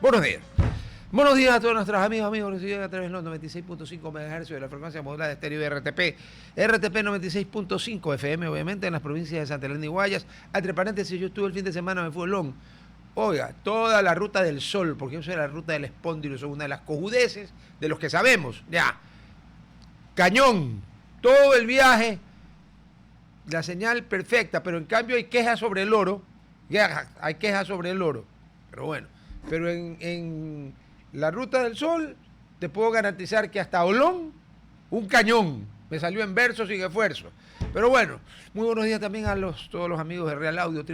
Buenos días. Buenos días a todos nuestros amigos que siguen a través de los 96.5 MHz de la frecuencia modulada de estéreo de RTP 96.5 FM, obviamente, en las provincias de Santa Elena y Guayas. Entre paréntesis, yo estuve el fin de semana, me fui a Olón. Oiga, toda la ruta del sol, porque eso es la ruta del espóndilo, eso es una de las cojudeces de los que sabemos, ya. Cañón, todo el viaje, la señal perfecta, pero en cambio hay quejas sobre el oro, ya, hay quejas sobre el oro, pero bueno, pero en la ruta del sol te puedo garantizar que hasta Olón, un cañón, me salió en verso sin esfuerzo. Pero bueno, muy buenos días también a todos los amigos de Real Audio,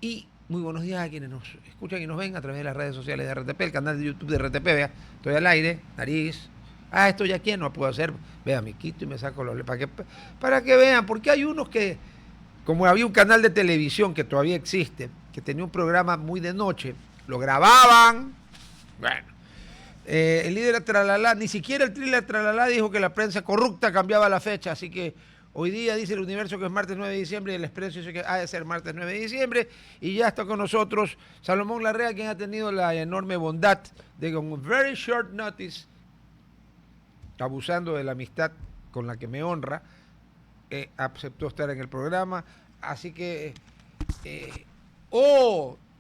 y muy buenos días a quienes nos escuchan y nos ven a través de las redes sociales de RTP, el canal de YouTube de RTP, vea, estoy al aire, nariz, estoy aquí, no puedo hacer, vea, me quito y me saco los para que vean, porque hay unos que, como había un canal de televisión que todavía existe, que tenía un programa muy de noche, lo grababan, bueno, el líder Tralalá, ni siquiera el líder Tralalá dijo que la prensa corrupta cambiaba la fecha, así que hoy día dice el Universo que es martes 9 de diciembre y el Expreso dice que ha de ser martes 9 de diciembre y ya está con nosotros Salomón Larrea, quien ha tenido la enorme bondad de con very short notice, abusando de la amistad con la que me honra, aceptó estar en el programa, así que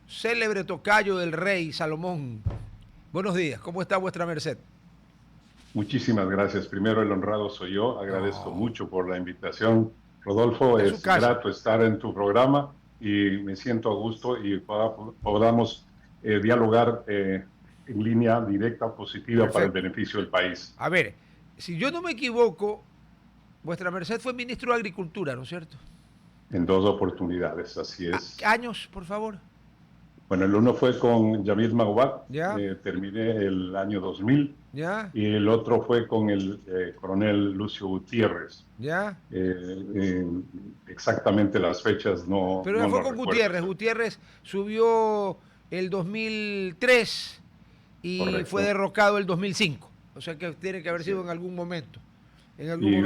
célebre tocayo del rey Salomón, buenos días, ¿cómo está vuestra merced? Muchísimas gracias. Primero el honrado soy yo. Agradezco mucho por la invitación. Rodolfo, es grato estar en tu programa y me siento a gusto y podamos dialogar en línea directa, positiva. Perfecto. Para el beneficio del país. A ver, si yo no me equivoco, vuestra merced fue ministro de Agricultura, ¿no es cierto? En 2 oportunidades, así es. ¿Años, por favor? Bueno, el uno fue con Yamil Maguad, terminé el año 2000. ¿Ya? Y el otro fue con el coronel Lucio Gutiérrez. ¿Ya? Exactamente las fechas no. Pero no fue con Gutiérrez. Gutiérrez subió el 2003 y correcto, fue derrocado el 2005. O sea que tiene que haber sido en algún momento.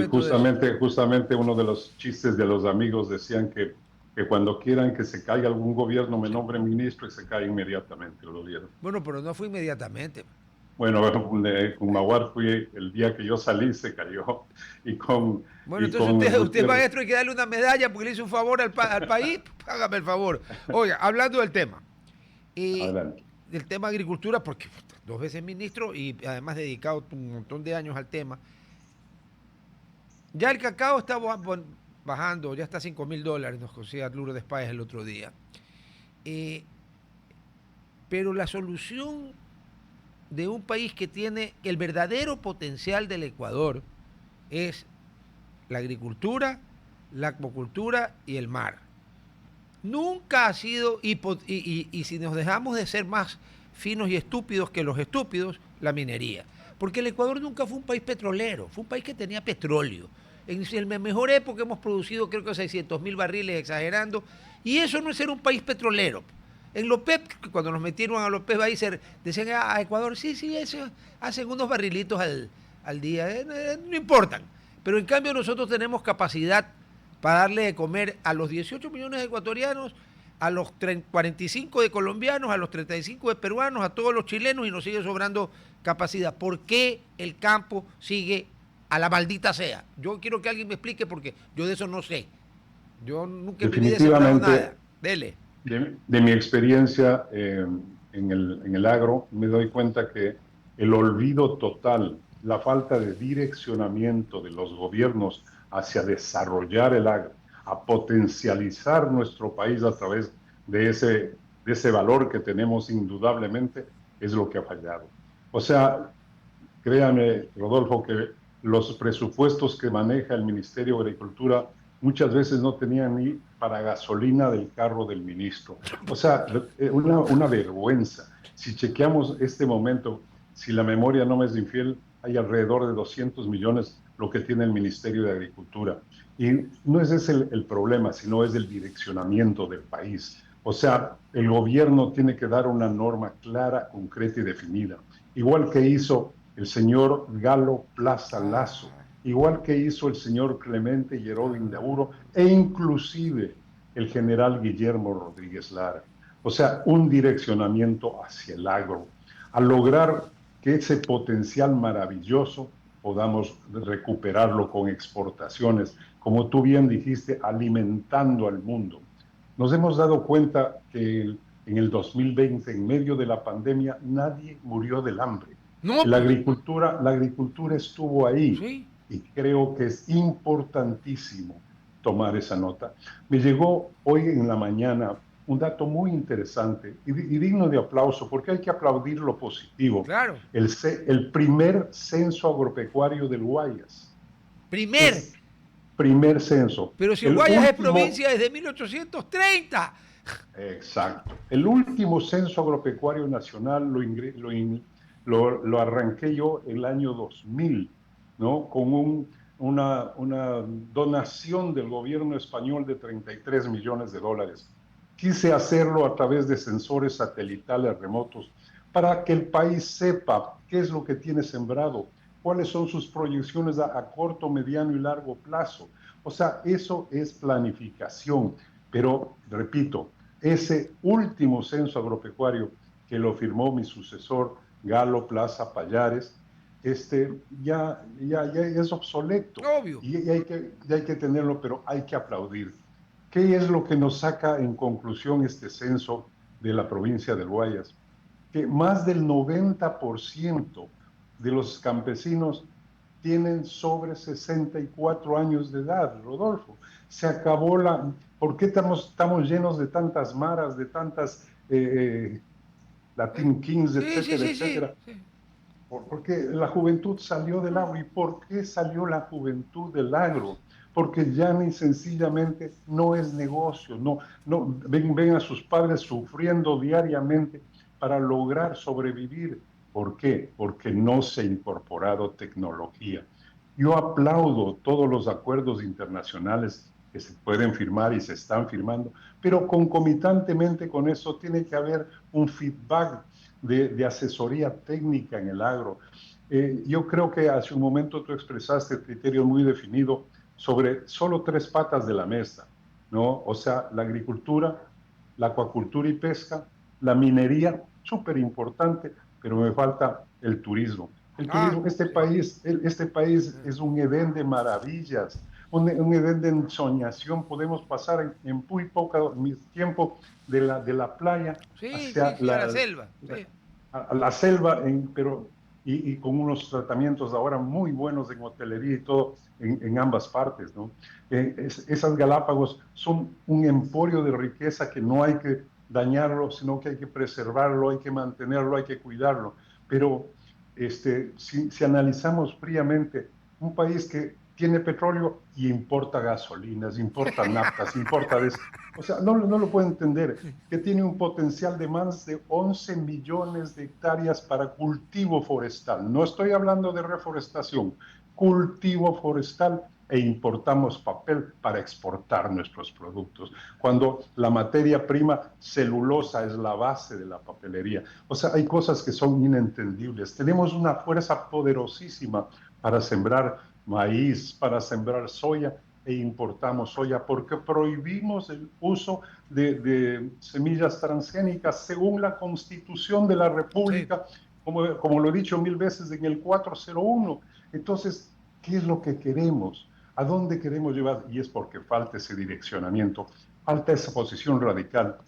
Justamente uno de los chistes de los amigos decían que cuando quieran que se caiga algún gobierno me nombren ministro y se cae inmediatamente el gobierno. Bueno, pero no fue inmediatamente. Bueno, con Maguad fui el día que yo salí, se cayó. Bueno, entonces usted maestro, hay que darle una medalla porque le hizo un favor al país. Hágame el favor. Oiga, hablando del tema. Del tema agricultura, porque 2 veces ministro y además dedicado un montón de años al tema. Ya el cacao está bajando, ya está a $5,000, nos decía Lourdes Páez el otro día. Pero la solución de un país que tiene el verdadero potencial del Ecuador es la agricultura, la acuacultura y el mar. Nunca ha sido, y si nos dejamos de ser más finos y estúpidos que los estúpidos, la minería. Porque el Ecuador nunca fue un país petrolero, fue un país que tenía petróleo. En la mejor época hemos producido creo que 600,000 barriles exagerando, y eso no es ser un país petrolero. En López, cuando nos metieron a López Baizer, decían a Ecuador, sí, eso hacen unos barrilitos al día, no importan. Pero en cambio nosotros tenemos capacidad para darle de comer a los 18 millones de ecuatorianos, a los 45 de colombianos, a los 35 de peruanos, a todos los chilenos, y nos sigue sobrando capacidad. ¿Por qué el campo sigue a la maldita sea? Yo quiero que alguien me explique porque yo de eso no sé. Yo nunca en mi vida he sembrado nada. Dele. De mi experiencia en el agro, me doy cuenta que el olvido total, la falta de direccionamiento de los gobiernos hacia desarrollar el agro, a potencializar nuestro país a través de ese valor que tenemos indudablemente, es lo que ha fallado. O sea, créame, Rodolfo, que los presupuestos que maneja el Ministerio de Agricultura muchas veces no tenían ni para gasolina del carro del ministro. O sea, una vergüenza. Si chequeamos este momento, si la memoria no me es infiel, hay alrededor de 200 millones lo que tiene el Ministerio de Agricultura. Y no es ese el problema, sino es el direccionamiento del país. O sea, el gobierno tiene que dar una norma clara, concreta y definida. Igual que hizo el señor Galo Plaza Lazo, igual que hizo el señor Clemente Yerobo Indauro e inclusive el general Guillermo Rodríguez Lara. O sea, un direccionamiento hacia el agro, a lograr que ese potencial maravilloso podamos recuperarlo con exportaciones, como tú bien dijiste, alimentando al mundo. Nos hemos dado cuenta que en el 2020, en medio de la pandemia, nadie murió del hambre. No, pues, La agricultura estuvo ahí sí, y creo que es importantísimo tomar esa nota. Me llegó hoy en la mañana un dato muy interesante y digno de aplauso, porque hay que aplaudir lo positivo. claro. El primer censo agropecuario del Guayas. Primer, Es primer censo. pero si el El Guayas es último, provincia desde 1830. exacto. El último censo agropecuario nacional lo arranqué yo el año 2000, ¿no? Con una donación del gobierno español de 33 millones de dólares. Quise hacerlo a través de sensores satelitales remotos para que el país sepa qué es lo que tiene sembrado, cuáles son sus proyecciones a corto, mediano y largo plazo. O sea, eso es planificación. Pero, repito, ese último censo agropecuario que lo firmó mi sucesor, Galo Plaza Payares, ya es obsoleto Obvio. y hay que tenerlo, pero hay que aplaudir. ¿Qué es lo que nos saca en conclusión este censo de la provincia del Guayas? Que más del 90% de los campesinos tienen sobre 64 años de edad, Rodolfo. Se acabó la... ¿Por qué estamos llenos de tantas maras, de tantas Latin Kings, Sí, sí, etcétera, sí, sí. etcétera? Porque la juventud salió del agro. ¿Y por qué salió la juventud del agro? Porque ya ni sencillamente no es negocio, ven a sus padres sufriendo diariamente para lograr sobrevivir. ¿Por qué? Porque no se ha incorporado tecnología. Yo aplaudo todos los acuerdos internacionales que se pueden firmar y se están firmando, pero concomitantemente con eso tiene que haber un feedback de asesoría técnica en el agro. Yo creo que hace un momento tú expresaste el criterio muy definido sobre solo tres patas de la mesa, ¿no? O sea, la agricultura, la acuacultura y pesca, la minería, súper importante, pero me falta el turismo. El Ah, turismo, sí. este país es un Edén de maravillas, un Edén de ensoñación. Podemos pasar en muy poco tiempo de la playa Sí, sí, hacia sí, a la selva. Sí. a la selva, y con unos tratamientos ahora muy buenos en hotelería y todo en ambas partes, ¿no? Esas Galápagos son un emporio de riqueza que no hay que dañarlo, sino que hay que preservarlo, hay que mantenerlo, hay que cuidarlo. Pero si analizamos fríamente, un país que tiene petróleo y importa gasolinas, importa naftas, o sea, no lo puede entender, que tiene un potencial de más de 11 millones de hectáreas para cultivo forestal. No estoy hablando de reforestación, cultivo forestal, e importamos papel para exportar nuestros productos, cuando la materia prima celulosa es la base de la papelería. O sea, hay cosas que son inentendibles. Tenemos una fuerza poderosísima para sembrar maíz, para sembrar soya, e importamos soya porque prohibimos el uso de semillas transgénicas según la Constitución de la Sí. República, como lo he dicho mil veces en el 401. Entonces, ¿qué es lo que queremos? ¿A dónde queremos llevar? Y es porque falta ese direccionamiento, falta esa posición radical.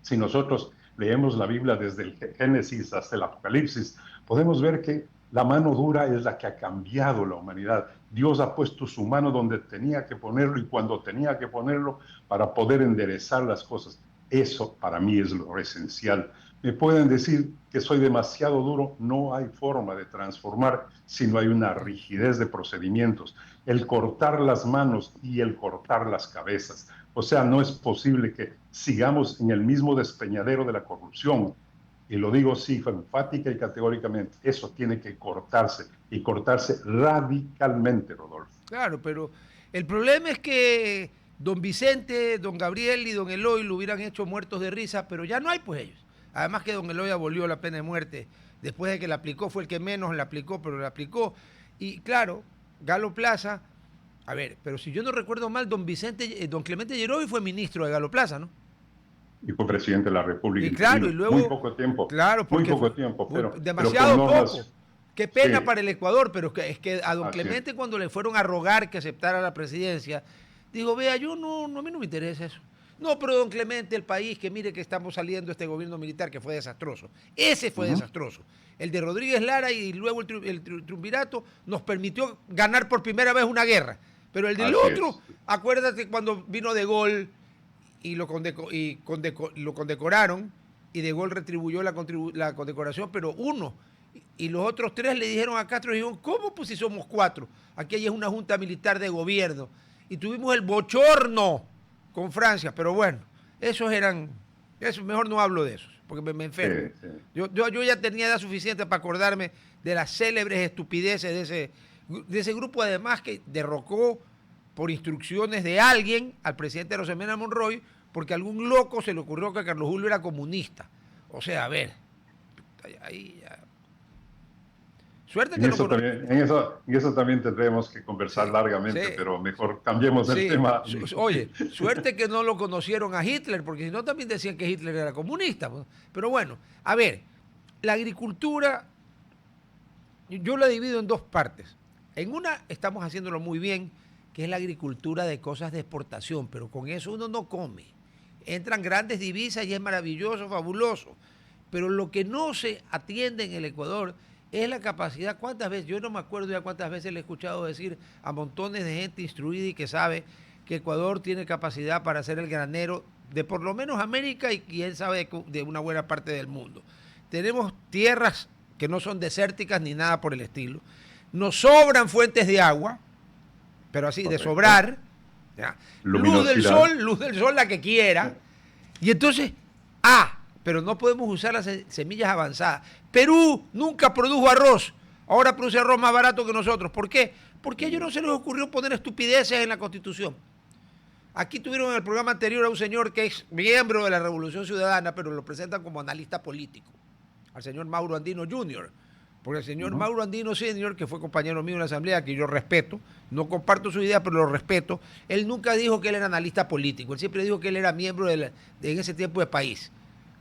Si nosotros leemos la Biblia desde el Génesis hasta el Apocalipsis, podemos ver que la mano dura es la que ha cambiado la humanidad. Dios ha puesto su mano donde tenía que ponerlo y cuando tenía que ponerlo para poder enderezar las cosas. Eso para mí es lo esencial. Me pueden decir que soy demasiado duro, no hay forma de transformar si no hay una rigidez de procedimientos, el cortar las manos y el cortar las cabezas. O sea, no es posible que sigamos en el mismo despeñadero de la corrupción. Y lo digo sí, enfática y categóricamente. Eso tiene que cortarse y cortarse radicalmente, Rodolfo. Claro, pero el problema es que don Vicente, don Gabriel y don Eloy lo hubieran hecho muertos de risa, pero ya no hay pues ellos. Además que don Eloy abolió la pena de muerte. Después de que la aplicó, fue el que menos la aplicó, pero la aplicó. Y claro, Galo Plaza, a ver, pero si yo no recuerdo mal, don Vicente, don Clemente Yerovi fue ministro de Galo Plaza, ¿no? Y fue presidente de la República Y claro, y interino. Muy luego, poco tiempo, claro, muy porque poco tiempo, demasiado pero con poco. normas. Qué pena Sí, para el Ecuador, pero es que a don así es. Clemente cuando le fueron a rogar que aceptara la presidencia, digo, vea, yo a mí no me interesa eso. No, pero don Clemente, el país, que mire que estamos saliendo de este gobierno militar que fue desastroso. Ese fue Ujú. desastroso. El de Rodríguez Lara y luego el triunvirato nos permitió ganar por primera vez una guerra. Pero el del Así otro, es. acuérdate cuando vino De Gaulle y lo condecoraron y De Gaulle retribuyó la condecoración, pero uno. Y los otros tres le dijeron a Castro, dijeron, ¿cómo? Pues si somos cuatro. Aquí hay una junta militar de gobierno. Y tuvimos el bochorno con Francia, pero bueno, eso mejor no hablo de eso, porque me Sí, enfermo. sí. Yo ya tenía edad suficiente para acordarme de las célebres estupideces de ese grupo, además, que derrocó por instrucciones de alguien al presidente Rosemena Monroy, porque a algún loco se le ocurrió que Carlos Julio era comunista. O sea, a ver, ahí ya. Suerte En que no eso conoce. también, en eso también tendremos que conversar Sí, largamente, sí, pero mejor cambiemos el sí. tema. Oye, suerte que no lo conocieron a Hitler, porque si no también decían que Hitler era comunista. Pero bueno, a ver, la agricultura yo la divido en dos partes. En una estamos haciéndolo muy bien, que es la agricultura de cosas de exportación, pero con eso uno no come. Entran grandes divisas y es maravilloso, fabuloso. Pero lo que no se atiende en el Ecuador es la capacidad. ¿Cuántas veces? Yo no me acuerdo ya cuántas veces le he escuchado decir a montones de gente instruida y que sabe que Ecuador tiene capacidad para ser el granero de por lo menos América y quién sabe de una buena parte del mundo. Tenemos tierras que no son desérticas ni nada por el estilo. Nos sobran fuentes de agua, pero así, de Correcto. sobrar. ¿Ya? Luminosidad. Luz del sol la que quiera. Y entonces, pero no podemos usar las semillas avanzadas. Perú nunca produjo arroz. Ahora produce arroz más barato que nosotros. ¿Por qué? Porque a ellos no se les ocurrió poner estupideces en la Constitución. Aquí tuvieron en el programa anterior a un señor que es miembro de la Revolución Ciudadana, pero lo presentan como analista político, al señor Mauro Andino Jr., porque el señor Mauro Andino Sr., que fue compañero mío en la Asamblea, que yo respeto, no comparto su idea, pero lo respeto, él nunca dijo que él era analista político, él siempre dijo que él era miembro en ese tiempo de país.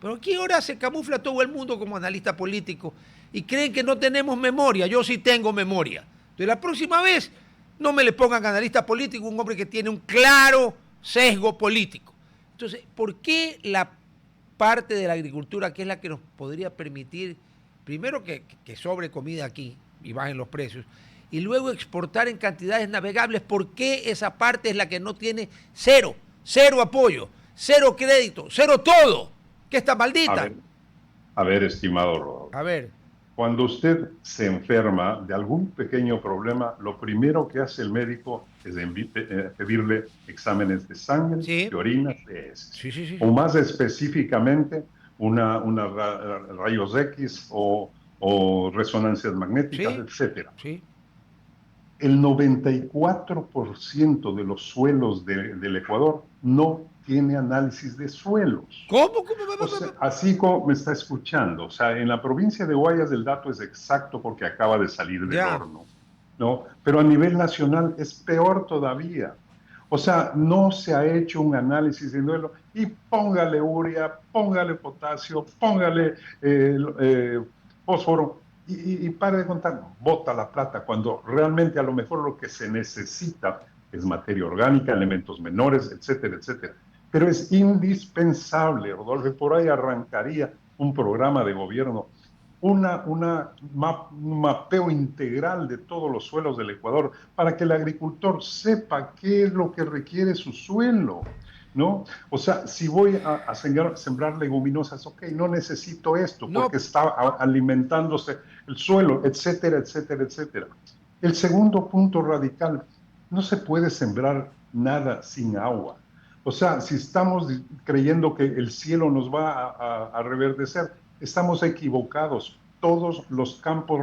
Pero aquí ahora se camufla todo el mundo como analista político y creen que no tenemos memoria. Yo sí tengo memoria. Entonces la próxima vez no me le pongan analista político un hombre que tiene un claro sesgo político. Entonces, ¿por qué la parte de la agricultura, que es la que nos podría permitir, primero que sobre comida aquí y bajen los precios, y luego exportar en cantidades navegables, ¿por qué esa parte es la que no tiene cero apoyo, cero crédito, cero todo? ¿Qué está maldita? A ver, estimado Rodolfo. A ver. Cuando usted se enferma de algún pequeño problema, lo primero que hace el médico es pedirle exámenes de sangre, Sí. de orinas, de heces. Sí. O más específicamente, rayos X o resonancias magnéticas, Sí. etcétera. Sí. El 94% de los suelos del Ecuador no tiene análisis de suelos. ¿Cómo? O sea, así como me está escuchando, o sea, en la provincia de Guayas el dato es exacto porque acaba de salir del horno, ¿no? Pero a nivel nacional es peor todavía. O sea, no se ha hecho un análisis de suelo y póngale urea, póngale potasio, póngale fósforo y pare de contar, bota la plata, cuando realmente a lo mejor lo que se necesita es materia orgánica, elementos menores, etcétera, etcétera. Pero es indispensable, Rodolfo, por ahí arrancaría un programa de gobierno, un mapeo integral de todos los suelos del Ecuador para que el agricultor sepa qué es lo que requiere su suelo, ¿no? O sea, si voy a sembrar leguminosas, ok, no necesito esto porque está alimentándose el suelo, etcétera, etcétera, etcétera. El segundo punto radical, no se puede sembrar nada sin agua. O sea, si estamos creyendo que el cielo nos va a reverdecer, estamos equivocados. Todos los campos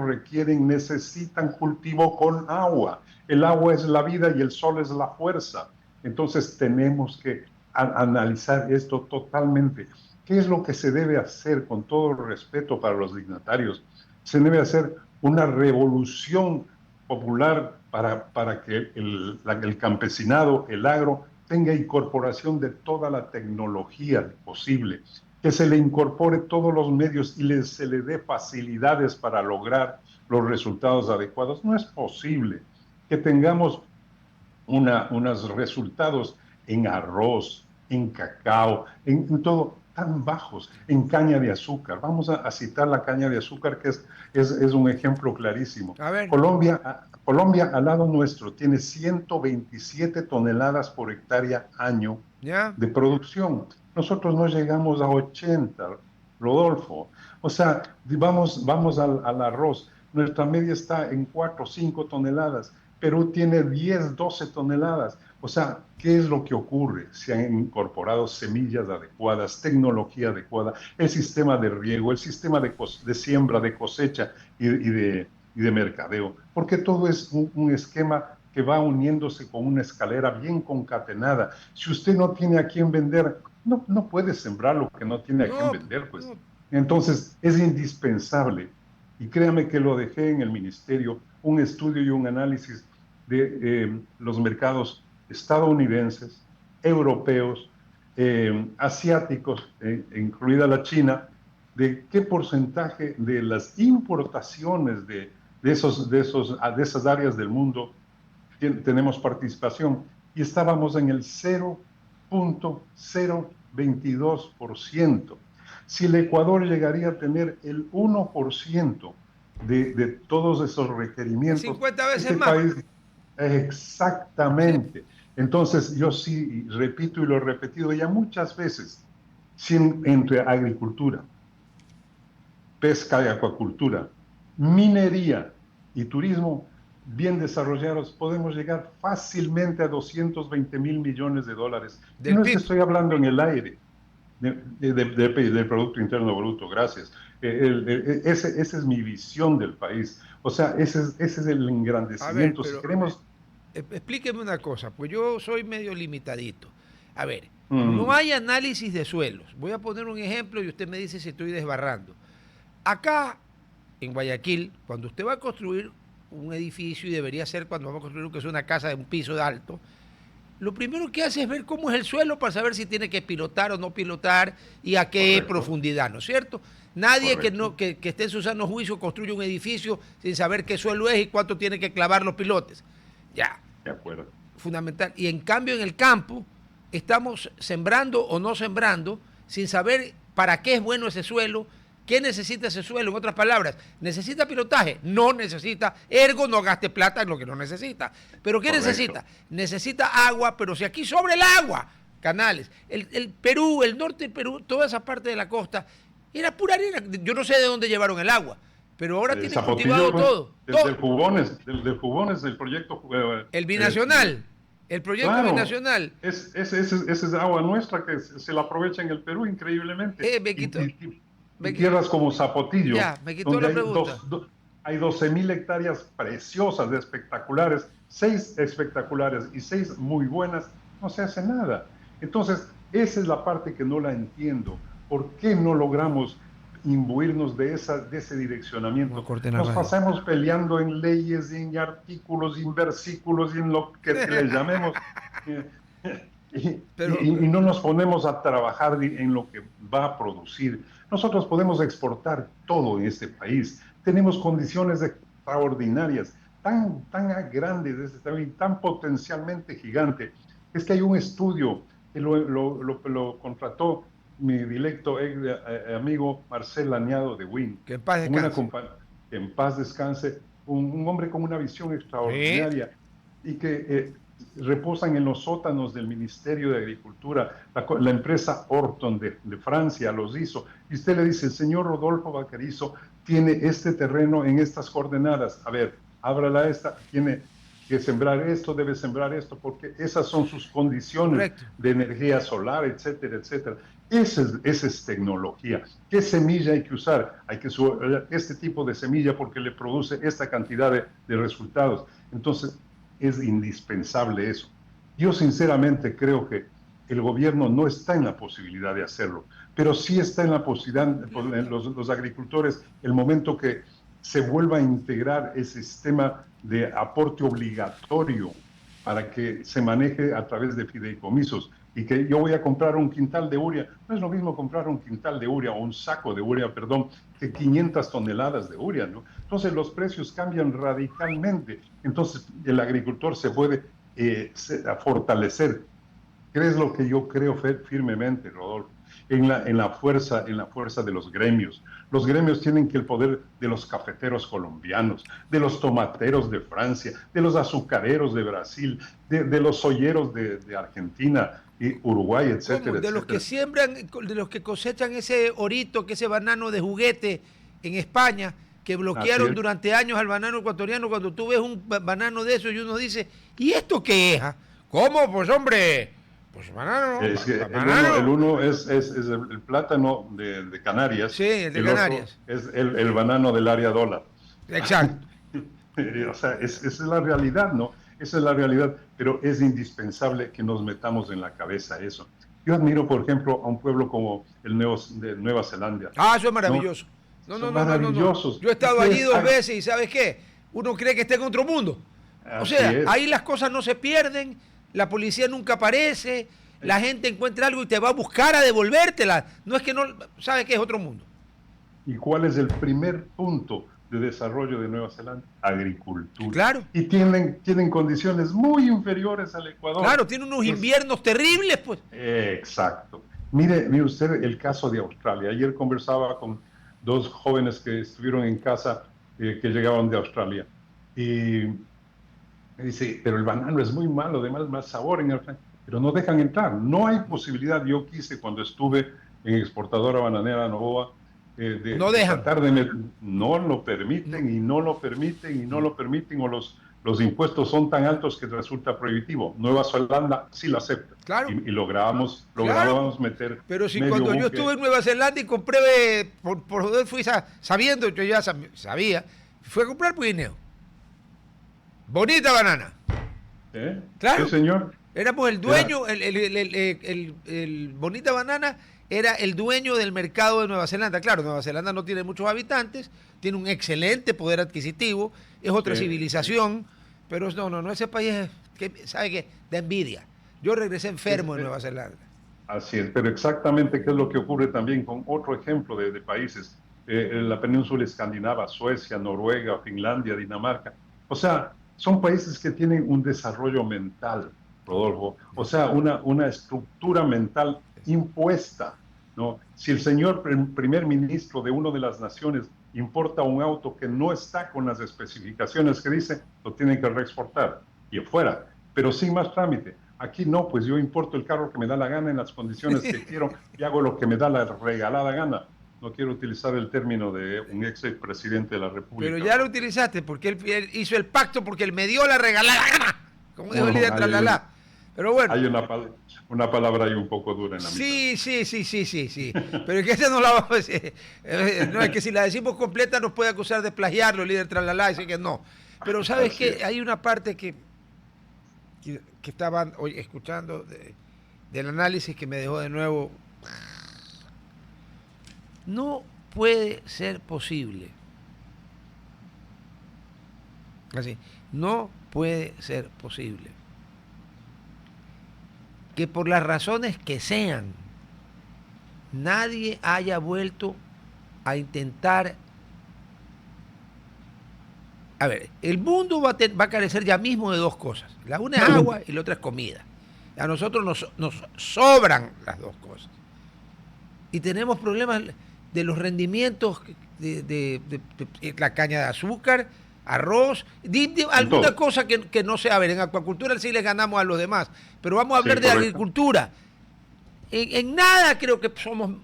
necesitan cultivo con agua. El agua es la vida y el sol es la fuerza. Entonces tenemos que analizar esto totalmente. ¿Qué es lo que se debe hacer con todo el respeto para los dignatarios? Se debe hacer una revolución popular para que el campesinado, el agro, tenga incorporación de toda la tecnología posible, que se le incorpore todos los medios y se le dé facilidades para lograr los resultados adecuados. No es posible que tengamos unos resultados en arroz, en cacao, en todo tan bajos, en caña de azúcar. Vamos a citar la caña de azúcar, que es un ejemplo clarísimo. A ver. Colombia, al lado nuestro, tiene 127 toneladas por hectárea año ¿Ya? de producción. Nosotros no llegamos a 80, Rodolfo. O sea, vamos al arroz. Nuestra media está en 4 o 5 toneladas. Perú tiene 10, 12 toneladas. O sea, ¿qué es lo que ocurre? Se han incorporado semillas adecuadas, tecnología adecuada, el sistema de riego, el sistema de siembra, de cosecha y de mercadeo. Porque todo es un esquema que va uniéndose con una escalera bien concatenada. Si usted no tiene a quién vender, no puede sembrar lo que no tiene a quién vender, pues. No. Entonces, es indispensable, y créame que lo dejé en el ministerio, un estudio y un análisis de los mercados estadounidenses, europeos, asiáticos, incluida la China, de qué porcentaje de las importaciones de esas áreas del mundo tenemos participación, y estábamos en el 0.022%. Si el Ecuador llegaría a tener el 1% de todos esos requerimientos, 50 veces este más. país, exactamente. Entonces, yo sí repito y lo he repetido ya muchas veces, entre agricultura, pesca y acuacultura, minería y turismo bien desarrollados, podemos llegar fácilmente a 220 mil millones de dólares. Y no es que estoy hablando en el aire del Producto Interno Bruto, gracias. Esa es mi visión del país. O sea, ese es el engrandecimiento. A ver, pero, si queremos... explíqueme una cosa, pues yo soy medio limitadito. A ver, no hay análisis de suelos. Voy a poner un ejemplo y usted me dice si estoy desbarrando. Acá, en Guayaquil, cuando usted va a construir un edificio, y debería ser cuando vamos a construir que es una casa de un piso de alto, lo primero que hace es ver cómo es el suelo para saber si tiene que pilotar o no pilotar y a qué profundidad, ¿no es cierto? Nadie que esté en su sano juicio construye un edificio sin saber qué suelo es y cuánto tiene que clavar los pilotes. Ya. De acuerdo. Fundamental. Y en cambio en el campo estamos sembrando o no sembrando sin saber para qué es bueno ese suelo. ¿Qué necesita ese suelo? En otras palabras, ¿necesita pilotaje? No necesita, ergo no gaste plata en lo que no necesita. ¿Pero qué necesita? Necesita agua, pero si aquí sobra el agua, canales. El Perú, el norte del Perú, toda esa parte de la costa, era pura arena. Yo no sé de dónde llevaron el agua, pero ahora tienen cultivado todo. Del Jugones, del proyecto... el binacional. El proyecto binacional. Esa es agua nuestra que se la aprovecha en el Perú increíblemente. Tierras como Zapotillo, ya, me quitó la pregunta. Hay 12.000 hectáreas preciosas, espectaculares, 6 espectaculares y 6 muy buenas, no se hace nada. Entonces, esa es la parte que no la entiendo. ¿Por qué no logramos imbuirnos de ese direccionamiento? Nos pasamos peleando en leyes, en artículos, en versículos, en lo que le llamemos. Y no nos ponemos a trabajar en lo que va a producir. Nosotros podemos exportar todo en este país. Tenemos condiciones extraordinarias, tan grandes, tan potencialmente gigante. Es que hay un estudio que lo contrató mi directo amigo Marcel Lañado de WIN. Que en paz descanse. Que en paz descanse. Un hombre con una visión extraordinaria y que reposan en los sótanos del Ministerio de Agricultura. La empresa Orton de Francia los hizo. Y usted le dice, el señor Rodolfo Vaquerizo tiene este terreno en estas coordenadas. A ver, ábrala esta, tiene que sembrar esto, debe sembrar esto, porque esas son sus condiciones de energía solar, etcétera, etcétera. Esa es tecnología. ¿Qué semilla hay que usar? Hay que usar este tipo de semilla porque le produce esta cantidad de resultados. Entonces, es indispensable eso. Yo sinceramente creo que el gobierno no está en la posibilidad de hacerlo, pero sí está en la posibilidad, los agricultores, el momento que se vuelva a integrar el sistema de aporte obligatorio para que se maneje a través de fideicomisos y que yo voy a comprar un quintal de urea. No es lo mismo comprar un quintal de urea o un saco de urea, perdón, que 500 toneladas de urea, ¿no? Entonces los precios cambian radicalmente. Entonces el agricultor se puede fortalecer. ¿Crees lo que yo creo firmemente, Rodolfo? En la fuerza de los gremios. Los gremios tienen que el poder de los cafeteros colombianos, de los tomateros de Francia, de los azucareros de Brasil, de los olleros de Argentina y Uruguay, etcétera, De los que siembran, de los que cosechan ese orito, que ese banano de juguete en España, que bloquearon durante años al banano ecuatoriano. Cuando tú ves un banano de esos y uno dice, ¿y esto qué es? ¿Cómo? Pues hombre, pues banano. Es que banano. El uno es el plátano de Canarias. Sí, el de Canarias. Otro es el banano del área dólar. Exacto. O sea, esa es la realidad, ¿no? Esa es la realidad, pero es indispensable que nos metamos en la cabeza eso. Yo admiro, por ejemplo, a un pueblo como de Nueva Zelanda. Ah, eso es maravilloso. No, maravillosos. Yo he estado allí 2 veces y ¿sabes qué? Uno cree que está en otro mundo. O sea, ahí las cosas no se pierden, la policía nunca aparece, la gente encuentra algo y te va a buscar a devolvértela. No es que no, ¿sabes qué? Es otro mundo. ¿Y cuál es el primer punto de desarrollo de Nueva Zelanda? Agricultura. Claro. Y tienen condiciones muy inferiores al Ecuador. Claro, tienen unos inviernos terribles, pues. Exacto. Mire usted el caso de Australia. Ayer conversaba con 2 jóvenes que estuvieron en casa, que llegaban de Australia. Y me dice, pero el banano es muy malo, además más sabor en Australia. Pero no dejan entrar. No hay posibilidad. Yo quise, cuando estuve en Exportadora Bananera Novoa, no dejan. No lo permiten y no lo permiten y no lo permiten, o los impuestos son tan altos que resulta prohibitivo. Nueva Zelanda sí lo acepta. Claro. Y lográbamos meter. Pero si cuando yo estuve en Nueva Zelanda y compré, por joder, fui sabiendo, yo ya sabía, fui a comprar guineo. Bonita banana. Claro. Sí, señor. Éramos el dueño, el Bonita Banana era el dueño del mercado de Nueva Zelanda. Claro, Nueva Zelanda no tiene muchos habitantes, tiene un excelente poder adquisitivo, es otra civilización, pero no, ese país es, ¿sabe qué? Da envidia. Yo regresé enfermo de Nueva Zelanda. Así es, pero exactamente qué es lo que ocurre también con otro ejemplo de países, la península escandinava, Suecia, Noruega, Finlandia, Dinamarca. O sea, son países que tienen un desarrollo mental, Rodolfo, o sea, una estructura mental impuesta, ¿no? Si el señor primer ministro de una de las naciones importa un auto que no está con las especificaciones que dice, lo tienen que reexportar y afuera, pero sin más trámite. Aquí no, pues yo importo el carro que me da la gana en las condiciones que quiero y hago lo que me da la regalada gana. No quiero utilizar el término de un expresidente de la República. Pero ya lo utilizaste, porque él hizo el pacto, porque él me dio la regalada gana, como dijo el líder Tralala. Pero bueno. Hay una palabra ahí un poco dura en la mitad. Sí. Pero es que esa no la vamos a decir. No, es que si la decimos completa nos puede acusar de plagiarlo, el líder Tralala, dice que no. Pero ¿sabes qué? Hay una parte que estaban hoy escuchando del análisis que me dejó de nuevo. No puede ser posible. Así, no puede ser posible que por las razones que sean, nadie haya vuelto a intentar. A ver, el mundo va a carecer ya mismo de 2 cosas. La una es agua y la otra es comida. A nosotros nos sobran las 2 cosas. Y tenemos problemas de los rendimientos de la caña de azúcar, arroz, alguna cosa que no sé. A ver, en acuacultura sí les ganamos a los demás, pero vamos a hablar de agricultura. En nada creo que somos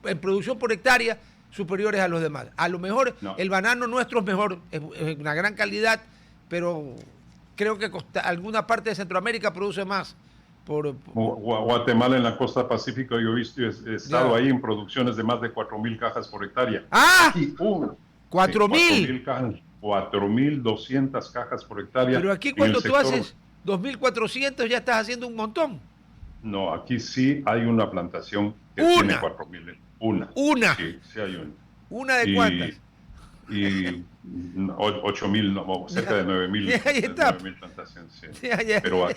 en producción por hectárea superiores a los demás. A lo mejor el banano nuestro es mejor, es una gran calidad, pero creo que alguna parte de Centroamérica produce más. Guatemala en la costa pacífica, yo he estado ahí en producciones de más de 4,000 cajas por hectárea. ¡Ah! Aquí, 4,000. 4,200 cajas por hectárea. Pero aquí cuando tú haces 2,400 ya estás haciendo un montón. No, aquí sí hay una plantación que tiene 4,000. Una. ¿Una? Sí hay una. ¿Una de cuántas? y 8.000, no, cerca de 9.000, Ahí está. 9.000 plantaciones. Sí. Ya, ya. Pero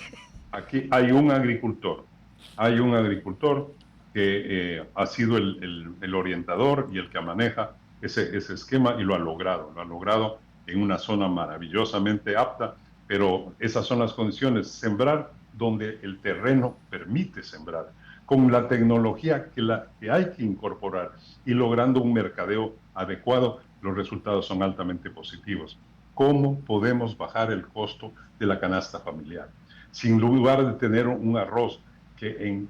aquí hay un agricultor que ha sido el orientador y el que maneja ese esquema y lo ha logrado en una zona maravillosamente apta, pero esas son las condiciones, sembrar donde el terreno permite sembrar, con la tecnología que hay que incorporar y logrando un mercadeo adecuado, los resultados son altamente positivos. ¿Cómo podemos bajar el costo de la canasta familiar? Sin lugar de tener un arroz que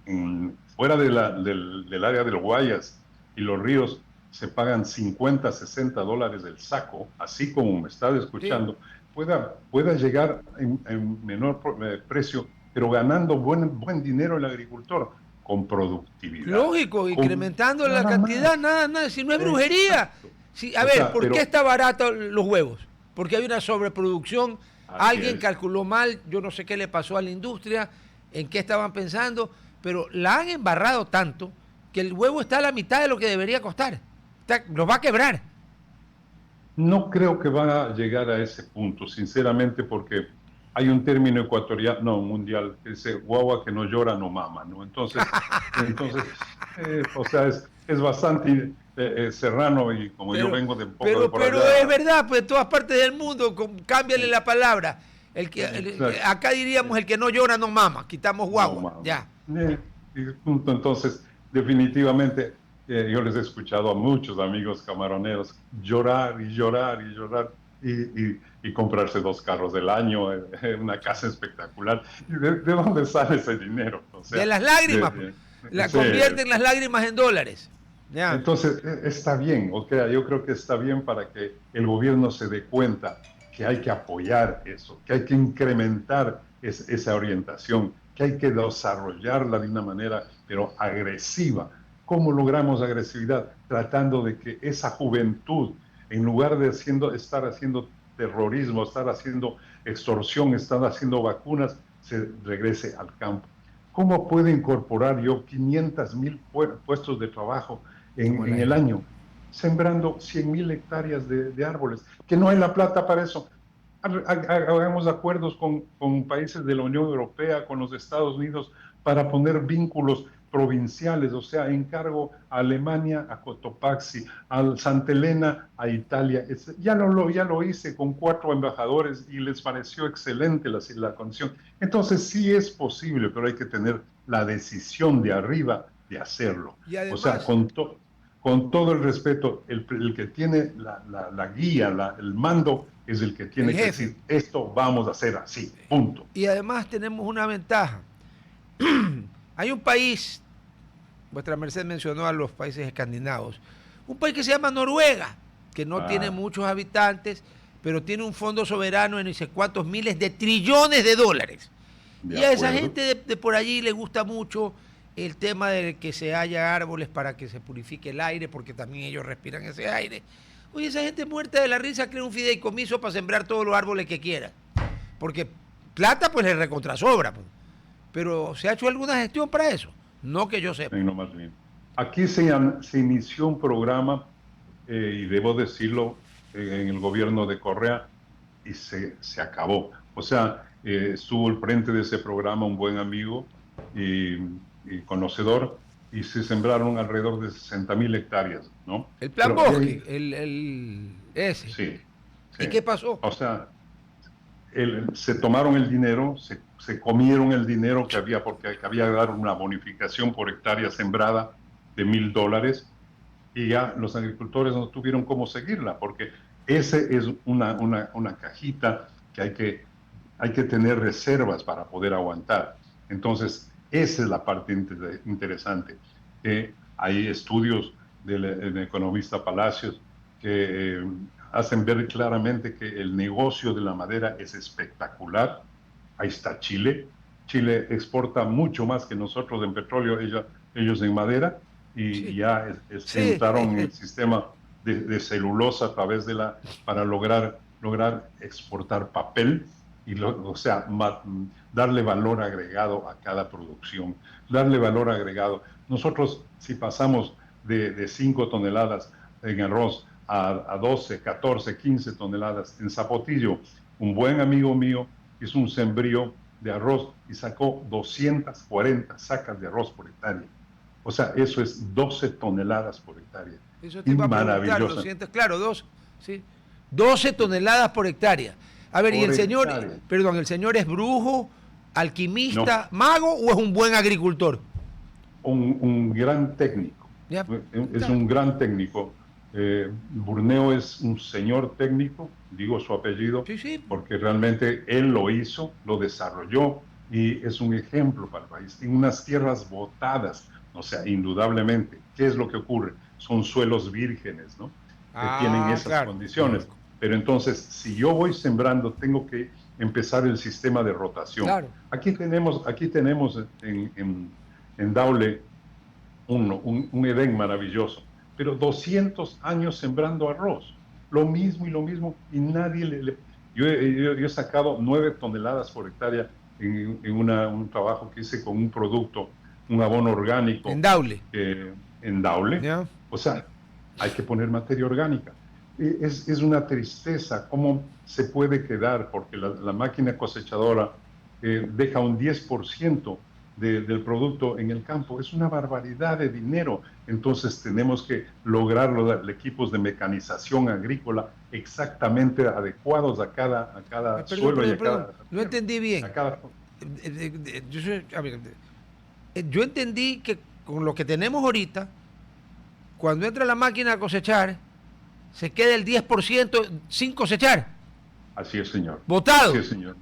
fuera del área del Guayas y los ríos se pagan 50, $60 del saco, así como me está escuchando, sí, pueda llegar en menor precio, pero ganando buen dinero el agricultor con productividad. Lógico, incrementando la cantidad, nada, si no es brujería. Sí, a ver, ¿por qué está barato los huevos? Porque hay una sobreproducción, alguien calculó mal, yo no sé qué le pasó a la industria, en qué estaban pensando, pero la han embarrado tanto que el huevo está a la mitad de lo que debería costar. Nos va a quebrar. No creo que va a llegar a ese punto, sinceramente, porque hay un término ecuatoriano, no, mundial, que dice guagua que no llora no mama, ¿no? Entonces o sea, es bastante serrano y como yo vengo de un poco de por allá. Pero es verdad, pues en todas partes del mundo, cámbiale la palabra. Acá diríamos el que no llora no mama, quitamos guagua, no mama. Ya. Entonces, definitivamente, yo les he escuchado a muchos amigos camaroneros llorar y comprarse 2 carros del año, una casa espectacular. ¿De dónde sale ese dinero? O sea, de las lágrimas. Convierten las lágrimas en dólares. Ya. Entonces, está bien, yo creo que está bien para que el gobierno se dé cuenta que hay que apoyar eso, que hay que incrementar esa orientación, que hay que desarrollarla de una manera, pero agresiva. ¿Cómo logramos agresividad? Tratando de que esa juventud, en lugar de estar haciendo terrorismo, estar haciendo extorsión, estar haciendo vacunas, se regrese al campo. ¿Cómo puedo incorporar yo 500,000 puestos de trabajo en el año? Sembrando 100,000 hectáreas de árboles, que no hay la plata para eso. Hagamos acuerdos con países de la Unión Europea, con los Estados Unidos, para poner vínculos provinciales, o sea, encargo a Alemania, a Cotopaxi, a Santa Elena, a Italia. Ya lo hice con 4 embajadores y les pareció excelente la condición. Entonces sí es posible, pero hay que tener la decisión de arriba de hacerlo. Y además, o sea, con todo el respeto, el que tiene la guía, el mando, es el que tiene que decir, esto vamos a hacer así, punto. Y además tenemos una ventaja. Hay un país, vuestra merced mencionó a los países escandinavos, un país que se llama Noruega, que no tiene muchos habitantes, pero tiene un fondo soberano en no sé cuántos miles de trillones de dólares. Y a esa gente de por allí le gusta mucho el tema de que se haya árboles para que se purifique el aire, porque también ellos respiran ese aire. Oye, esa gente muerta de la risa crea un fideicomiso para sembrar todos los árboles que quiera. Porque plata pues le recontrasobra. Pues. Pero ¿se ha hecho alguna gestión para eso? No que yo sepa. Sí, no, más bien. Aquí se inició un programa, y debo decirlo, en el gobierno de Correa, y se acabó. O sea, estuvo al frente de ese programa un buen amigo y conocedor, y se sembraron alrededor de 60,000 hectáreas, ¿no? El plan Bosque, ese. Sí. ¿Y qué pasó? O sea, se tomaron el dinero, se comieron el dinero que había, porque había que dar una bonificación por hectárea sembrada de $1,000, y ya los agricultores no tuvieron cómo seguirla, porque ese es una cajita que hay que tener reservas para poder aguantar. Entonces, esa es la parte interesante. Hay estudios del economista Palacios que hacen ver claramente que el negocio de la madera es espectacular. Ahí está Chile. Chile exporta mucho más que nosotros en petróleo, ellos en madera, y ya entraron en el sistema de celulosa a través para lograr exportar papel, o sea, darle valor agregado a cada producción, darle valor agregado. Nosotros, si pasamos de 5 toneladas en arroz a 12, 14, 15 toneladas. En Zapotillo, un buen amigo mío hizo un sembrío de arroz y sacó 240 sacas de arroz por hectárea. O sea, eso es 12 toneladas por hectárea. Eso te Y iba a preguntar, maravilloso. 200, claro, sí, 12 toneladas por hectárea. A ver, ¿y el señor, perdón, el señor es brujo, alquimista, no, mago o es un buen agricultor? un gran técnico. Ya, es un gran técnico. Burneo es un señor técnico, digo su apellido, sí, sí. porque realmente él lo hizo, lo desarrolló y es un ejemplo para el país. En unas tierras botadas, o sea, indudablemente, ¿qué es lo que ocurre? Son suelos vírgenes, ¿no? Que tienen esas Claro. condiciones. Pero entonces, si yo voy sembrando, tengo que empezar el sistema de rotación. Claro. Aquí tenemos en Daule un Edén maravilloso, pero 200 años sembrando arroz, lo mismo y lo mismo, y nadie yo he sacado 9 toneladas por hectárea en un trabajo que hice con un producto, un abono orgánico. En Daule. En Daule. ¿Ya? O sea, hay que poner materia orgánica. Es una tristeza cómo se puede quedar, porque la máquina cosechadora deja un 10% del producto en el campo. Es una barbaridad de dinero. Entonces tenemos que lograr los equipos de mecanización agrícola exactamente adecuados a cada suelo y a cada... No entendí bien. Yo entendí que con lo que tenemos ahorita, cuando entra la máquina a cosechar, se queda el 10% sin cosechar. Así es, señor. Botado. Así es, señor.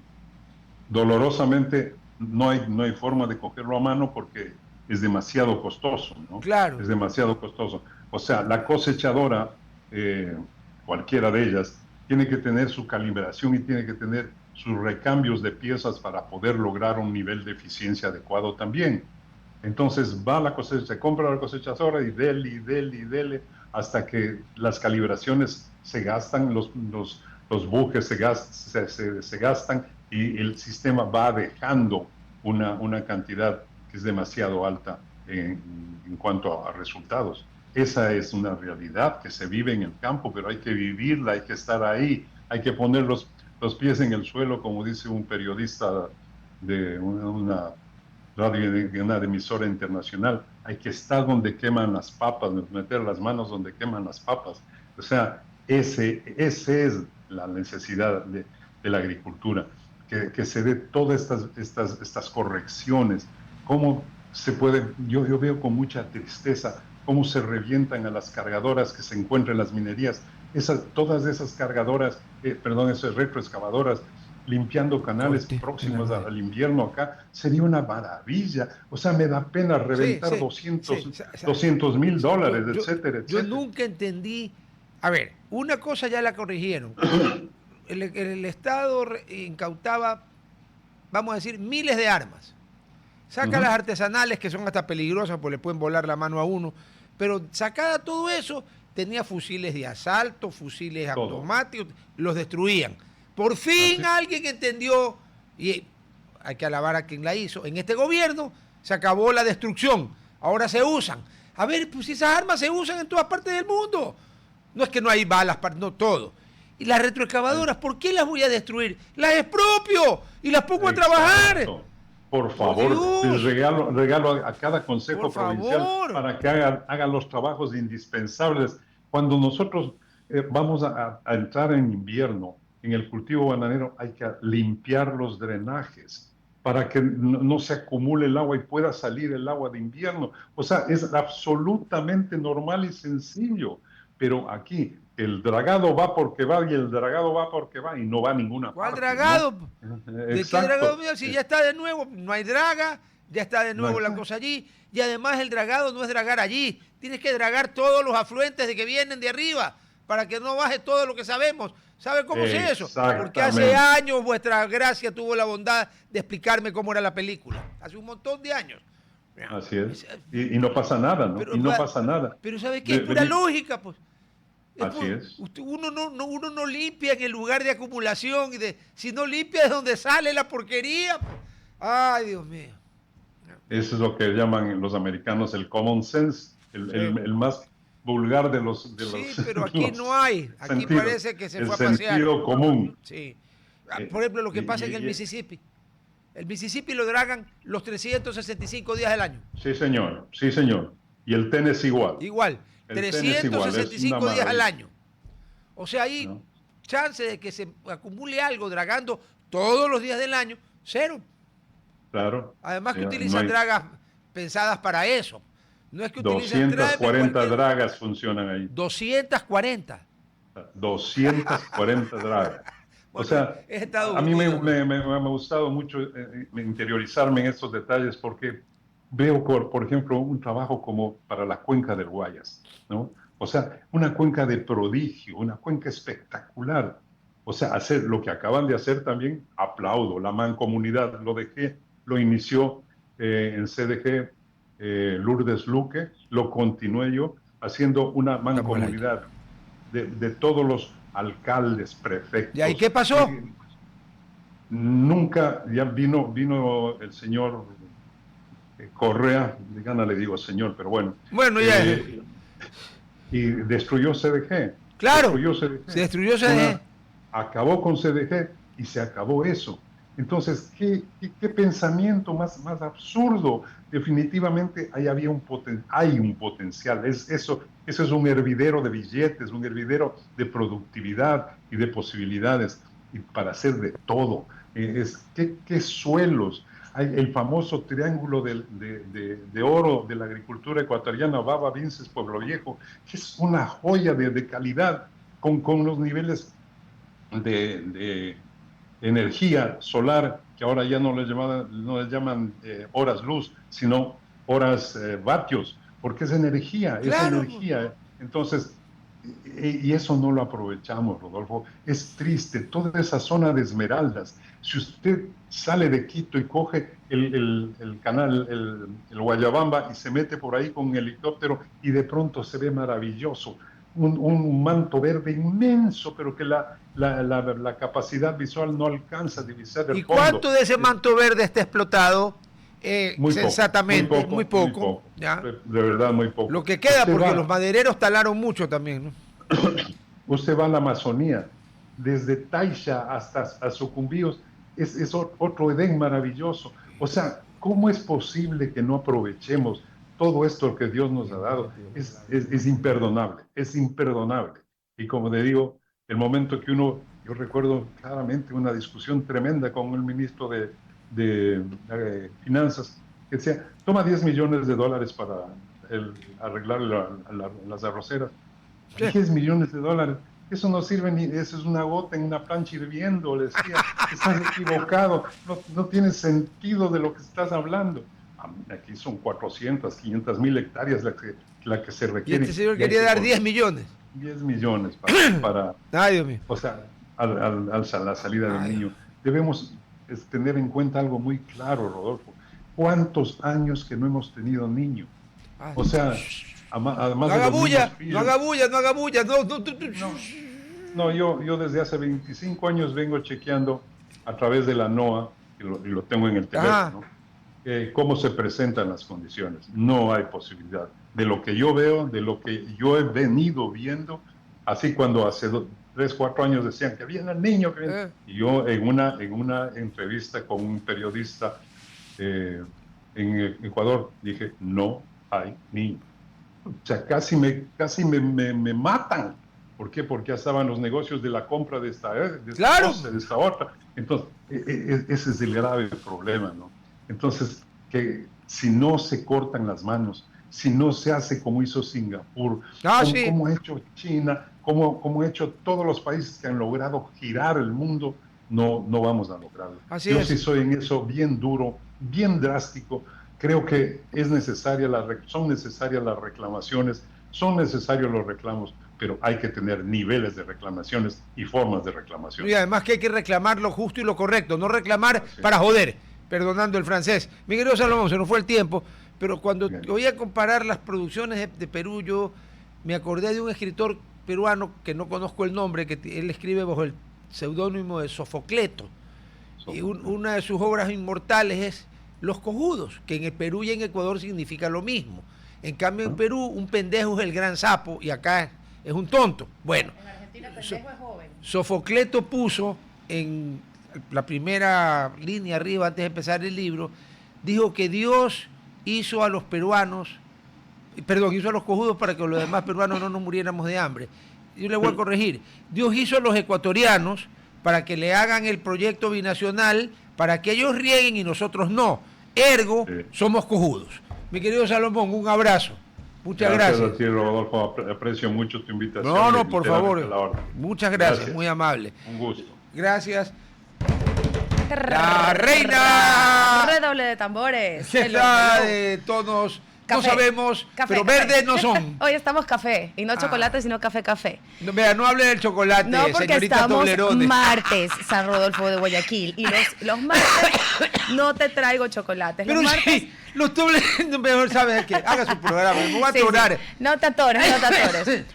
Dolorosamente no hay forma de cogerlo a mano porque es demasiado costoso, ¿no? Claro. Es demasiado costoso. O sea, la cosechadora, cualquiera de ellas, tiene que tener su calibración y tiene que tener sus recambios de piezas para poder lograr un nivel de eficiencia adecuado también. Entonces va la cosecha, se compra la cosechadora y dele, hasta que las calibraciones se gastan, los bujes se gastan y el sistema va dejando una cantidad que es demasiado alta en cuanto a resultados. Esa es una realidad que se vive en el campo, pero hay que vivirla, hay que estar ahí, hay que poner los pies en el suelo, como dice un periodista de una radio, de una emisora internacional. Hay que estar donde queman las papas, meter las manos donde queman las papas. O sea, ese es la necesidad de la agricultura, que se dé todas estas correcciones. Cómo se puede, yo veo con mucha tristeza cómo se revientan a las cargadoras que se encuentran en las minerías, todas esas cargadoras, esas retroexcavadoras, limpiando canales próximos al invierno acá, sería una maravilla. O sea, me da pena reventar $200,000, etcétera. Yo nunca entendí. A ver, una cosa ya la corrigieron. El Estado incautaba, vamos a decir, miles de armas. Saca las artesanales, que son hasta peligrosas, pues le pueden volar la mano a uno. Pero sacada todo eso, tenía fusiles de asalto, fusiles automáticos, los destruían. Por fin alguien entendió, y hay que alabar a quien la hizo, en este gobierno se acabó la destrucción, ahora se usan. A ver, pues esas armas se usan en todas partes del mundo. No es que no hay balas, no, todo. Y las retroexcavadoras, ¿por qué las voy a destruir? Las expropio y las pongo a trabajar. Por favor, les regalo a cada consejo provincial para que haga los trabajos indispensables. Cuando nosotros vamos a entrar en invierno, en el cultivo bananero, hay que limpiar los drenajes para que no se acumule el agua y pueda salir el agua de invierno. O sea, es absolutamente normal y sencillo. Pero aquí el dragado va porque va y el dragado va porque va y no va a ninguna parte. ¿Cuál dragado? ¿No? ¿De qué dragado? Si ya está de nuevo, no hay draga, ya está de nuevo la cosa allí. Y además el dragado no es dragar allí. Tienes que dragar todos los afluentes de que vienen de arriba para que no baje todo lo que sabemos. ¿Sabe cómo es eso? Porque hace años vuestra gracia tuvo la bondad de explicarme cómo era la película. Hace un montón de años. Así es. Y no pasa nada, ¿no? Y no pasa nada. Pero ¿sabes qué? Es pura lógica, pues. Así es. Uno no limpia en el lugar de acumulación. Si no limpia es donde sale la porquería. Pues. Ay, Dios mío. Eso es lo que llaman los americanos el common sense, el más vulgar de Sí, pero de aquí no hay. Aquí sentidos, parece que se el fue a pasear. sentido común. Sí. Por ejemplo, lo que pasa en el Mississippi. El Mississippi lo dragan los 365 días del año. Sí, señor, sí, señor. Y el tenis igual. Igual, El tenis igual, es una 365 días al maravilla, año. O sea, hay ¿no? chance de que se acumule algo dragando todos los días del año, cero. Claro. Además que No utilizan hay dragas pensadas para eso. No es que utilizan 240 cualquier... dragas funcionan ahí. 240. 240 dragas. O Bueno, sea, es Estados a mí Unidos. me ha gustado mucho interiorizarme en estos detalles porque veo, por ejemplo, un trabajo como para la cuenca del Guayas, ¿no? O sea, una cuenca de prodigio, una cuenca espectacular. O sea, hacer lo que acaban de hacer también, aplaudo. La mancomunidad lo inició en CDG Lourdes Luque, lo continué yo haciendo una Estamos al aire. mancomunidad de todos los alcaldes, ¿Y ahí prefectos. qué pasó? Nunca, ya vino el señor Correa, de gana le digo señor, pero bueno, Bueno, ya. y destruyó CDG. Claro, Destruyó CDG. se destruyó CDG. Acabó con CDG y se acabó eso. Entonces, ¿qué pensamiento más absurdo? Definitivamente ahí hay un potencial. Eso es un hervidero de billetes, un hervidero de productividad y de posibilidades y para hacer de todo. ¿Qué suelos? Hay el famoso triángulo de oro de la agricultura ecuatoriana, Baba Vinces, Pueblo Viejo, que es una joya de calidad con los niveles de energía solar, que ahora ya no les llaman horas luz, sino horas vatios, porque es energía, Claro. Entonces, y eso no lo aprovechamos, Rodolfo. Es triste, toda esa zona de Esmeraldas. Si usted sale de Quito y coge el canal, el Guayabamba, y se mete por ahí con un helicóptero, y de pronto se ve maravilloso. Un manto verde inmenso, pero que la capacidad visual no alcanza a divisar el ¿Y fondo. cuánto de ese manto verde está explotado? Muy Sensatamente, muy poco. ¿ya? De verdad, muy poco. Lo que queda, Usted porque va, los madereros talaron mucho también, ¿no? usted va a la Amazonía, desde Taisha hasta Sucumbíos, es otro Edén maravilloso. O sea, ¿cómo es posible que no aprovechemos todo esto que Dios nos ha dado? Es imperdonable, es imperdonable. Y como te digo, el momento que yo recuerdo claramente una discusión tremenda con el ministro de Finanzas, que decía, toma $10 millones para arreglar las arroceras. Sí. 10 millones de dólares. Eso no sirve ni, eso es una gota en una plancha hirviendo, le decía. Estás equivocado, no tiene sentido de lo que estás hablando. Aquí son 400, 500 mil hectáreas la que se Y requiere. este señor quería dar 10 millones. 10 millones para Ay, Dios mío. o sea, a la salida del niño. Debemos tener en cuenta algo muy claro, Rodolfo. ¿Cuántos años que no hemos tenido niño? O sea, además no de haga los bulla, niños pillos, no haga bulla, no haga bulla, no, yo desde hace 25 años vengo chequeando a través de la NOAA, y lo tengo en el teléfono, cómo se presentan las condiciones. No hay posibilidad. De lo que yo veo, de lo que yo he venido viendo, así cuando hace 3, 4 años decían que había un niño, y yo en una entrevista con un periodista en Ecuador dije, no hay niño. O sea, casi me matan. ¿Por qué? Porque ya estaban los negocios de la compra de esta claro. cosa, de esta otra. Entonces, ese es el grave problema, ¿no? Entonces, que si no se cortan las manos, si no se hace como hizo Singapur, como ha hecho China, como ha hecho todos los países que han logrado girar el mundo, no vamos a lograrlo. Yo sí soy en eso bien duro, bien drástico. Creo que son necesarias las reclamaciones, son necesarios los reclamos, pero hay que tener niveles de reclamaciones y formas de reclamación. Y además que hay que reclamar lo justo y lo correcto, no reclamar para joder, perdonando el francés. Mi querido Salomón, se nos fue el tiempo, pero cuando voy a comparar las producciones de Perú, yo me acordé de un escritor peruano que no conozco el nombre, que él escribe bajo el seudónimo de Sofocleto. Y una de sus obras inmortales es Los Cojudos, que en el Perú y en Ecuador significa lo mismo. En cambio, en Perú, un pendejo es el gran sapo y acá es un tonto. Bueno, En Argentina, pendejo es joven. Sofocleto puso en la primera línea arriba, antes de empezar el libro, dijo que Dios hizo a los peruanos, hizo a los cojudos para que los demás peruanos no nos muriéramos de hambre. Yo le voy a corregir. Dios hizo a los ecuatorianos para que le hagan el proyecto binacional, para que ellos rieguen y nosotros no. Ergo, somos cojudos. Mi querido Salomón, un abrazo. Muchas gracias. Sí, Rodolfo, aprecio mucho tu invitación. No, por favor. Muchas gracias, muy amable. Un gusto. Gracias. La reina. Redoble de tambores. La de tonos. Café. No sabemos, café, pero café. Verdes no son. Hoy estamos café, y no chocolate, sino café. No, vea, no hable del chocolate, no, porque señorita estamos Toblerone. martes, San Rodolfo de Guayaquil, y los martes no te traigo chocolates. Pero los martes, sí, los Toblerone, mejor sabes que haga su programa, me voy a atorar. Sí. No te atores.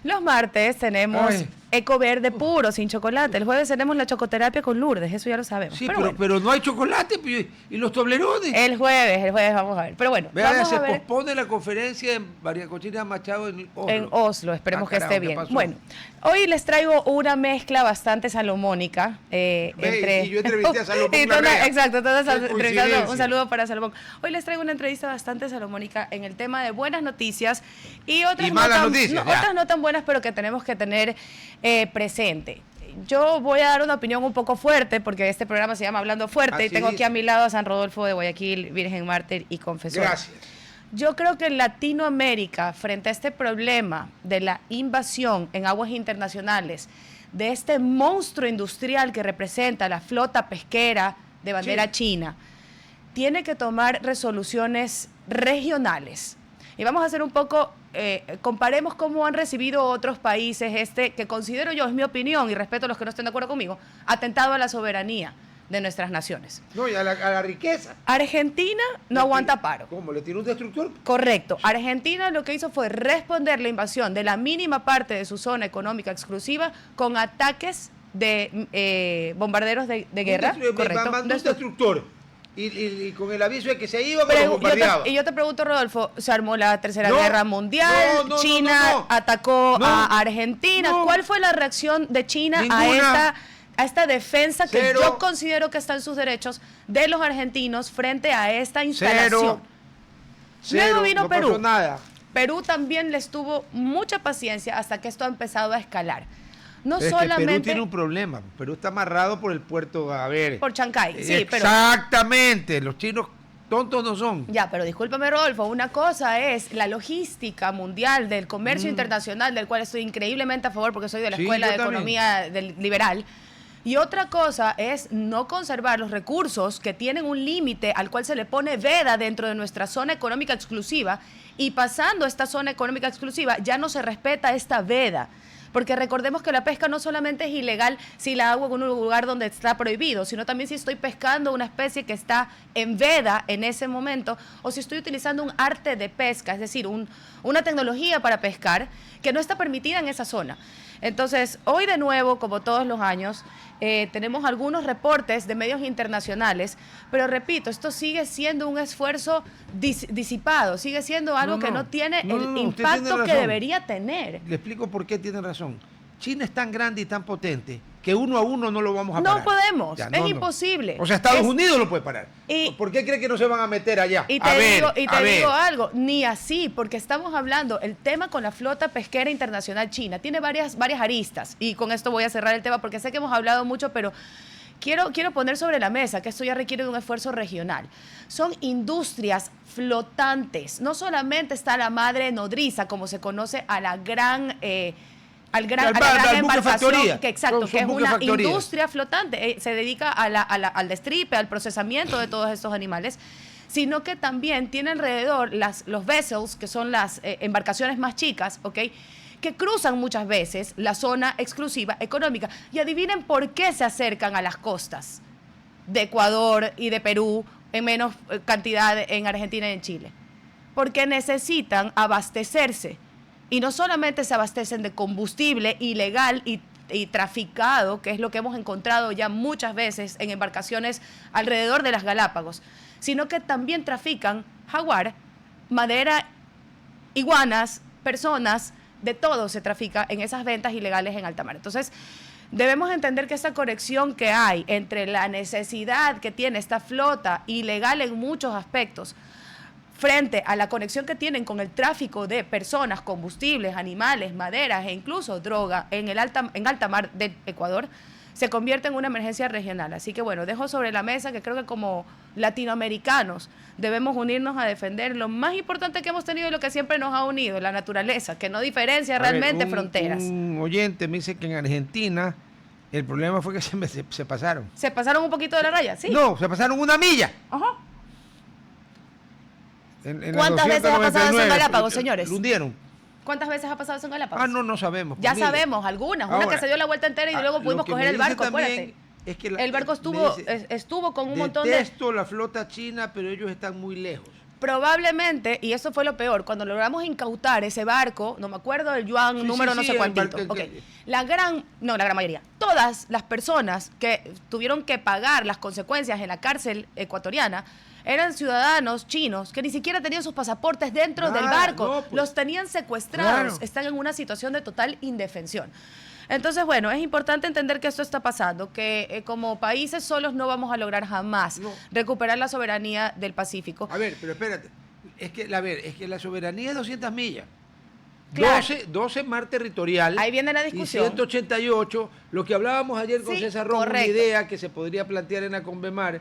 Los martes tenemos Eco Verde puro, sin chocolate. El jueves tenemos la chocoterapia con Lourdes, eso ya lo sabemos. Sí, pero no hay chocolate, y los Toblerones. El jueves vamos a ver. Pero bueno, vea, vamos se a ver. Pospone la conferencia en María Cochina Machado en Oslo. En Oslo, esperemos que esté bien. Bueno, hoy les traigo una mezcla bastante salomónica. Y yo entrevisté a Salomón. Exacto, un saludo para Salomón. Hoy les traigo una entrevista bastante salomónica en el tema de buenas noticias y otras, otras no tan buenas, pero que tenemos que tener presente. Yo voy a dar una opinión un poco fuerte, porque este programa se llama Hablando Fuerte, y tengo aquí a mi lado a San Rodolfo de Guayaquil, Virgen Mártir y Confesor. Gracias. Yo creo que en Latinoamérica, frente a este problema de la invasión en aguas internacionales, de este monstruo industrial que representa la flota pesquera de bandera china, tiene que tomar resoluciones regionales. Y vamos a hacer un poco, comparemos cómo han recibido otros países que considero yo, es mi opinión, y respeto a los que no estén de acuerdo conmigo, atentado a la soberanía de nuestras naciones. No, y a la riqueza. Argentina no aguanta paro. ¿Cómo? ¿Le tiró un destructor? Correcto. Argentina lo que hizo fue responder la invasión de la mínima parte de su zona económica exclusiva con ataques de bombarderos de guerra. Correcto. Mandó un destructor. Y con el aviso de que se iba, pero bombardeaba. Y yo te pregunto, Rodolfo, se armó la Tercera Guerra Mundial, China atacó a Argentina. ¿Cuál fue la reacción de China a esta defensa que yo considero que está en sus derechos de los argentinos frente a esta instalación? Luego vino Perú. Pasó nada. Perú también les tuvo mucha paciencia hasta que esto ha empezado a escalar. No pero solamente. Es que Perú tiene un problema. Perú está amarrado por el puerto, por Chancay, sí, exactamente, los chinos tontos no son. Ya, pero discúlpame, Rodolfo, una cosa es la logística mundial del comercio internacional, del cual estoy increíblemente a favor porque soy de la Escuela de Economía Liberal. Y otra cosa es no conservar los recursos que tienen un límite al cual se le pone veda dentro de nuestra zona económica exclusiva, y pasando esta zona económica exclusiva ya no se respeta esta veda. Porque recordemos que la pesca no solamente es ilegal si la hago en un lugar donde está prohibido, sino también si estoy pescando una especie que está en veda en ese momento, o si estoy utilizando un arte de pesca, es decir, una tecnología para pescar que no está permitida en esa zona. Entonces, hoy de nuevo, como todos los años, tenemos algunos reportes de medios internacionales, pero repito, esto sigue siendo un esfuerzo disipado, sigue siendo algo que no tiene el impacto que debería tener. Le explico por qué tiene razón. China es tan grande y tan potente que uno a uno no lo vamos a parar. No podemos, es imposible. O sea, Estados Unidos lo puede parar. ¿Por qué cree que no se van a meter allá? Y te digo algo, ni así, porque estamos hablando, el tema con la flota pesquera internacional china tiene varias aristas, y con esto voy a cerrar el tema porque sé que hemos hablado mucho, pero quiero poner sobre la mesa que esto ya requiere de un esfuerzo regional. Son industrias flotantes, no solamente está la madre nodriza, como se conoce a la gran a la gran embarcación, que es una industria flotante, se dedica al destripe, al procesamiento de todos estos animales, sino que también tiene alrededor los vessels, que son las embarcaciones más chicas, ¿ok?, que cruzan muchas veces la zona exclusiva económica. Y adivinen por qué se acercan a las costas de Ecuador y de Perú en menos cantidad en Argentina y en Chile. Porque necesitan abastecerse. Y no solamente se abastecen de combustible ilegal y traficado, que es lo que hemos encontrado ya muchas veces en embarcaciones alrededor de las Galápagos, sino que también trafican jaguar, madera iguanas, personas, de todo se trafica en esas ventas ilegales en alta mar. Entonces, debemos entender que esa conexión que hay entre la necesidad que tiene esta flota ilegal en muchos aspectos frente a la conexión que tienen con el tráfico de personas, combustibles, animales, maderas e incluso droga en alta mar del Ecuador, se convierte en una emergencia regional. Así que bueno, dejo sobre la mesa que creo que como latinoamericanos debemos unirnos a defender lo más importante que hemos tenido y lo que siempre nos ha unido, la naturaleza, que no diferencia realmente fronteras. Un oyente me dice que en Argentina el problema fue que se pasaron. ¿Se pasaron un poquito de la raya? Sí. No, se pasaron 1 milla. Ajá. ¿Cuántas veces ha pasado eso en Galápagos, señores? Lo hundieron. ¿Cuántas veces ha pasado eso en Galápagos? No sabemos. Ya sabemos, algunas. Una que se dio la vuelta entera y luego pudimos coger el barco, acuérdate. Es que el barco estuvo con un montón de... Detesto la flota china, pero ellos están muy lejos. Probablemente, y eso fue lo peor, cuando logramos incautar ese barco, no me acuerdo del yuan, número no sé cuántito. La gran mayoría, todas las personas que tuvieron que pagar las consecuencias en la cárcel ecuatoriana eran ciudadanos chinos que ni siquiera tenían sus pasaportes dentro del barco, los tenían secuestrados, están en una situación de total indefensión. Entonces, bueno, es importante entender que esto está pasando, que como países solos no vamos a lograr jamás recuperar la soberanía del Pacífico. A ver, pero espérate, es que la soberanía es 200 millas. Claro. 12 mar territorial. Ahí viene la discusión. Y 188, lo que hablábamos ayer con César Romo, una idea que se podría plantear en la Convemar,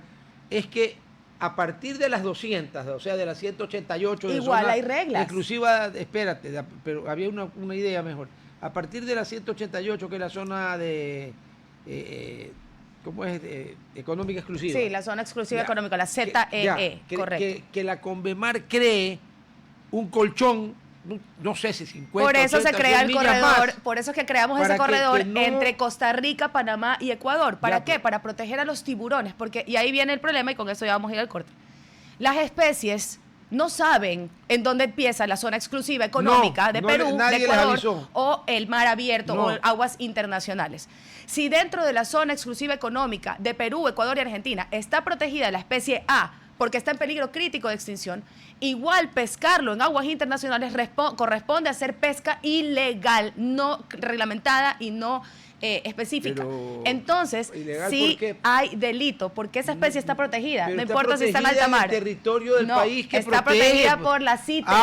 es que a partir de las 200, o sea, de las 188... Igual hay reglas. Exclusiva, espérate, pero había una idea mejor. A partir de la 188, que es la zona de... ¿cómo es? Económica exclusiva. Sí, la zona exclusiva económica, la ZEE, correcto. Que la Convemar cree un colchón, no sé si 50, por eso 80, se crea el corredor, más, por eso es que creamos ese corredor entre Costa Rica, Panamá y Ecuador. ¿Para qué? Para proteger a los tiburones, y ahí viene el problema y con eso ya vamos a ir al corte. Las especies no saben en dónde empieza la zona exclusiva económica de Perú, de Ecuador o el mar abierto o aguas internacionales. Si dentro de la zona exclusiva económica de Perú, Ecuador y Argentina está protegida la especie A porque está en peligro crítico de extinción, igual pescarlo en aguas internacionales corresponde a hacer pesca ilegal, no reglamentada y no específica. Pero entonces, sí hay delito, porque esa especie está protegida. No importa si está en alta mar. El territorio del país que está protege, protegida por la CITES.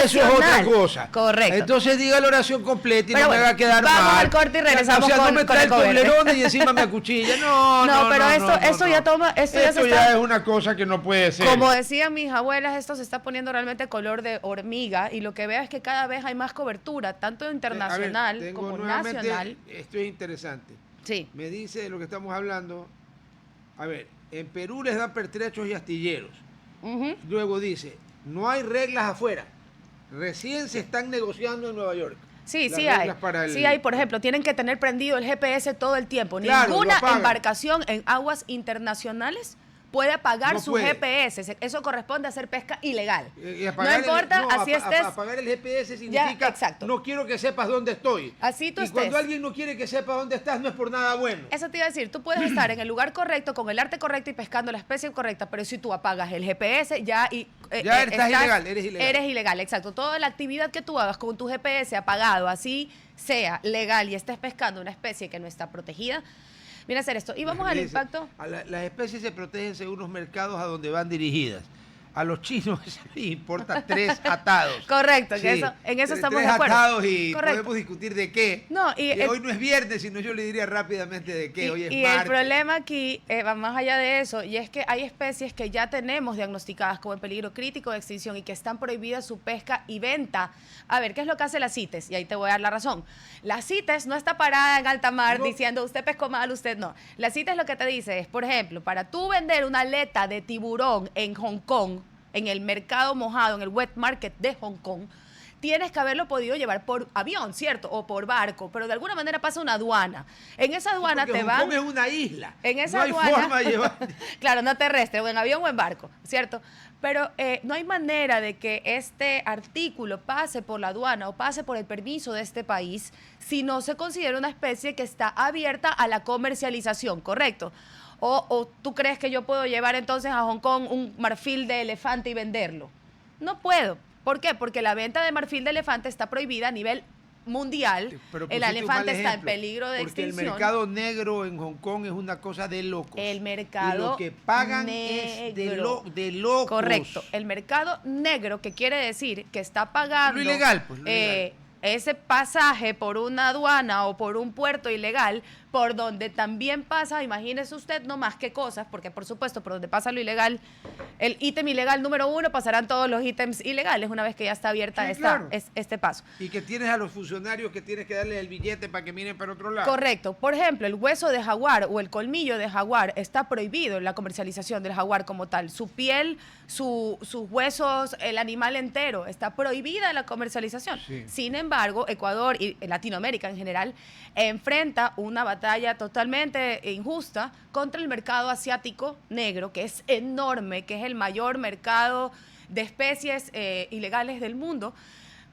Eso es otra cosa. Correcto. Entonces diga la oración completa y no me va a quedar vamos mal. Al corte y regresamos o sea, con no me trae el toblerone y encima me acuchilla. No, pero esto ya toma... Esto ya es una cosa que no puede ser. Como decían mis abuelas, esto se está poniendo realmente color de hormiga y lo que veo es que cada vez hay más cobertura, tanto internacional como nacional. Esto es interesante. Sí. Me dice de lo que estamos hablando. A ver, en Perú les dan pertrechos y astilleros. Luego dice, no hay reglas afuera. Recién se están negociando en Nueva York. Sí, sí hay. Sí hay, por ejemplo, tienen que tener prendido el GPS todo el tiempo. Ninguna embarcación en aguas internacionales puede apagar su GPS. Eso corresponde a hacer pesca ilegal. No importa, así estés. Apagar el GPS significa, no quiero que sepas dónde estoy. Así tú y estés. Cuando alguien no quiere que sepa dónde estás, no es por nada bueno. Eso te iba a decir, tú puedes estar en el lugar correcto, con el arte correcto y pescando la especie correcta, pero si tú apagas el GPS, ya estás ilegal, eres ilegal. Eres ilegal, exacto. Toda la actividad que tú hagas con tu GPS apagado, así sea legal y estés pescando una especie que no está protegida, viene a hacer esto. Y vamos al impacto. Las especies se protegen según los mercados a donde van dirigidas. A los chinos les importa 3 atados. Correcto, sí, en eso estamos de acuerdo. 3 atados y podemos discutir de qué. No, hoy no es viernes, sino yo le diría rápidamente de qué. Hoy es martes. Y el problema aquí va más allá de eso, y es que hay especies que ya tenemos diagnosticadas como en peligro crítico de extinción y que están prohibidas su pesca y venta. A ver, ¿qué es lo que hace la CITES? Y ahí te voy a dar la razón. La CITES no está parada en alta mar diciendo usted pescó mal, usted no. La CITES lo que te dice es, por ejemplo, para tú vender una aleta de tiburón en Hong Kong, en el mercado mojado, en el wet market de Hong Kong, tienes que haberlo podido llevar por avión, ¿cierto? O por barco, pero de alguna manera pasa una aduana. En esa aduana te van... Hong Kong es una isla. En esa no hay aduana, forma de llevar... Claro, no terrestre, o en avión o en barco, ¿cierto? Pero no hay manera de que este artículo pase por la aduana o pase por el permiso de este país si no se considera una especie que está abierta a la comercialización, ¿correcto? ¿O tú crees que yo puedo llevar entonces a Hong Kong un marfil de elefante y venderlo? No puedo. ¿Por qué? Porque la venta de marfil de elefante está prohibida a nivel mundial. Pero El elefante está en peligro de porque extinción. El mercado negro en Hong Kong es una cosa de locos. El mercado y lo que pagan negro. es de locos. Correcto. El mercado negro, que quiere decir que está pagando... Lo ilegal, pues. Lo ilegal. Ese pasaje por una aduana o por un puerto ilegal, por donde también pasa, imagínese usted, no más que cosas, porque por supuesto, por donde pasa lo ilegal, el ítem ilegal número 1, pasarán todos los ítems ilegales una vez que ya está abierta este paso. Y que tienes a los funcionarios que tienes que darle el billete para que miren para otro lado. Correcto. Por ejemplo, el hueso de jaguar o el colmillo de jaguar está prohibido en la comercialización del jaguar como tal. Su piel, sus huesos, el animal entero, está prohibida la comercialización. Sí. Sin embargo, Ecuador y Latinoamérica en general enfrenta una batalla totalmente injusta contra el mercado asiático negro, que es enorme, que es el mayor mercado de especies ilegales del mundo.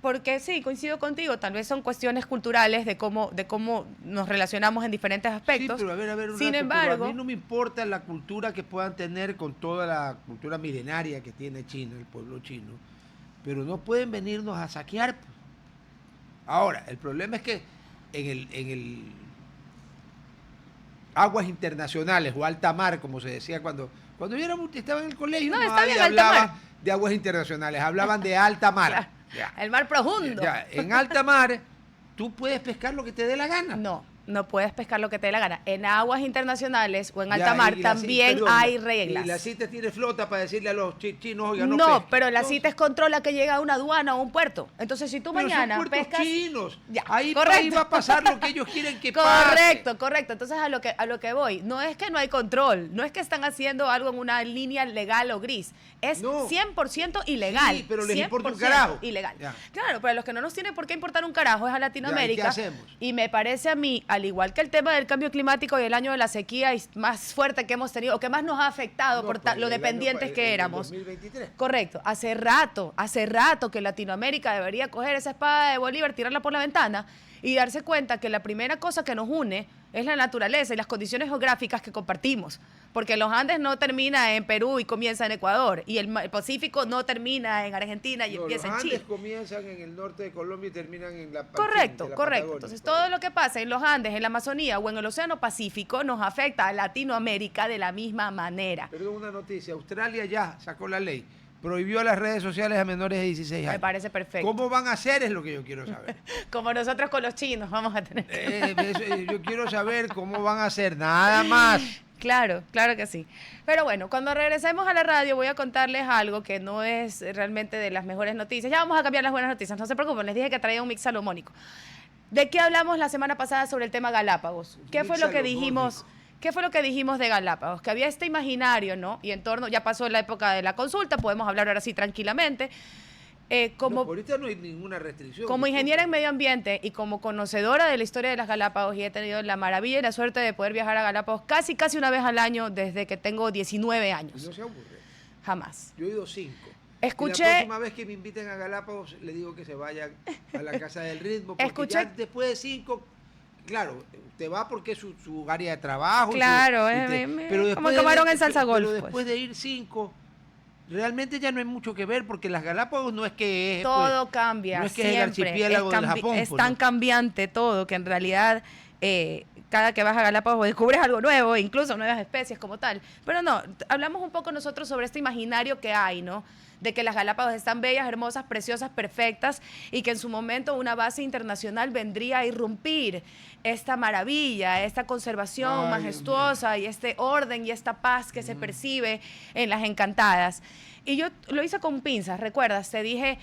Porque sí, coincido contigo, tal vez son cuestiones culturales de cómo nos relacionamos en diferentes aspectos. Sí, pero a ver, Sin embargo, a mí no me importa la cultura que puedan tener con toda la cultura milenaria que tiene China, el pueblo chino, pero no pueden venirnos a saquear. Ahora, el problema es que en el aguas internacionales o alta mar, como se decía cuando yo estaba en el colegio, no está bien, hablaba de aguas internacionales, hablaban de alta mar. Claro. El mar profundo. En alta mar, tú puedes pescar lo que te dé la gana. No puedes pescar lo que te dé la gana. En aguas internacionales o en alta mar también hay reglas. Y la CITES tiene flota para decirle a los chinos, oigan, no pesquen. pesquen. Pero la CITES controla que llega a una aduana o un puerto. Entonces, si tú mañana son pescas... chinos. Ahí correcto. va a pasar lo que ellos quieren que pase. Correcto. Entonces, a lo que voy, no es que no hay control, no es que están haciendo algo en una línea legal o gris. Es 100% ilegal. Sí, pero les importa un carajo. Ilegal. Ya. Claro, pero a los que no nos tiene por qué importar un carajo es a Latinoamérica. ¿Qué hacemos? Y me parece a mí, al igual que el tema del cambio climático y el año de la sequía más fuerte que hemos tenido, o que más nos ha afectado por lo dependientes que éramos. 2023. Correcto. Hace rato que Latinoamérica debería coger esa espada de Bolívar, tirarla por la ventana y darse cuenta que la primera cosa que nos une es la naturaleza y las condiciones geográficas que compartimos. Porque los Andes no termina en Perú y comienza en Ecuador. Y el Pacífico no termina en Argentina y empieza en Chile. Los Andes comienzan en el norte de Colombia y terminan en la Correcto. Patagonia. Entonces, todo lo que pasa en los Andes, en la Amazonía o en el Océano Pacífico nos afecta a Latinoamérica de la misma manera. Perdón, una noticia. Australia ya sacó la ley. Prohibió las redes sociales a menores de 16 años. Me parece perfecto. ¿Cómo van a hacer? Es lo que yo quiero saber. Como nosotros con los chinos vamos a tener. Yo quiero saber cómo van a hacer, nada más. Claro que sí. Pero bueno, cuando regresemos a la radio voy a contarles algo que no es realmente de las mejores noticias. Ya vamos a cambiar las buenas noticias, no se preocupen, les dije que traía un mix salomónico. ¿De qué hablamos la semana pasada sobre el tema Galápagos? ¿Qué fue lo que dijimos? ¿Qué fue lo que dijimos de Galápagos? Que había este imaginario, ¿no? Y en torno, ya pasó la época de la consulta, podemos hablar ahora sí tranquilamente. Ahorita no hay ninguna restricción. Como ingeniera en medio ambiente y como conocedora de la historia de las Galápagos, y he tenido la maravilla y la suerte de poder viajar a Galápagos casi una vez al año desde que tengo 19 años. Y no se aburre. Jamás. Yo he ido 5. Escuché. Y la próxima vez que me inviten a Galápagos, le digo que se vayan a la Casa del Ritmo. Porque ya después de 5, claro, te va porque es su área de trabajo. Claro, pero como camarón en salsa golf. Pero después de ir 5, realmente ya no hay mucho que ver porque las Galápagos no es que es... Todo cambia, no es que siempre. Es el archipiélago del Japón. Es tan cambiante todo que en realidad... cada que vas a Galápagos descubres algo nuevo, incluso nuevas especies como tal. Pero no, hablamos un poco nosotros sobre este imaginario que hay, ¿no? De que las Galápagos están bellas, hermosas, preciosas, perfectas y que en su momento una base internacional vendría a irrumpir esta maravilla, esta conservación majestuosa y este orden y esta paz que se percibe en las Encantadas. Y yo lo hice con pinzas, ¿recuerdas? Te dije...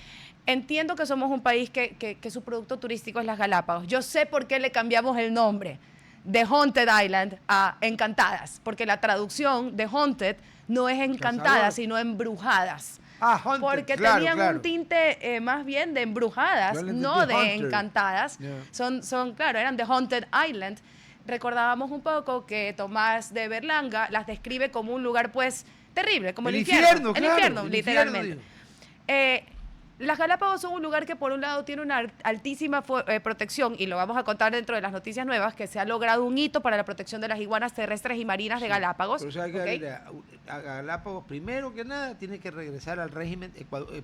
Entiendo que somos un país que su producto turístico es las Galápagos. Yo sé por qué le cambiamos el nombre de Haunted Island a Encantadas, porque la traducción de Haunted no es Encantadas, sino Embrujadas. Haunted, porque tenían un tinte más bien de embrujadas, no de encantadas. Yeah. Claro, eran de Haunted Island. Recordábamos un poco que Tomás de Berlanga las describe como un lugar, pues, terrible, como el infierno. El infierno, literalmente. Las Galápagos son un lugar que por un lado tiene una altísima protección, y lo vamos a contar dentro de las noticias nuevas, que se ha logrado un hito para la protección de las iguanas terrestres y marinas de Galápagos. Pero, o sea, que a Galápagos, primero que nada, tiene que regresar al régimen.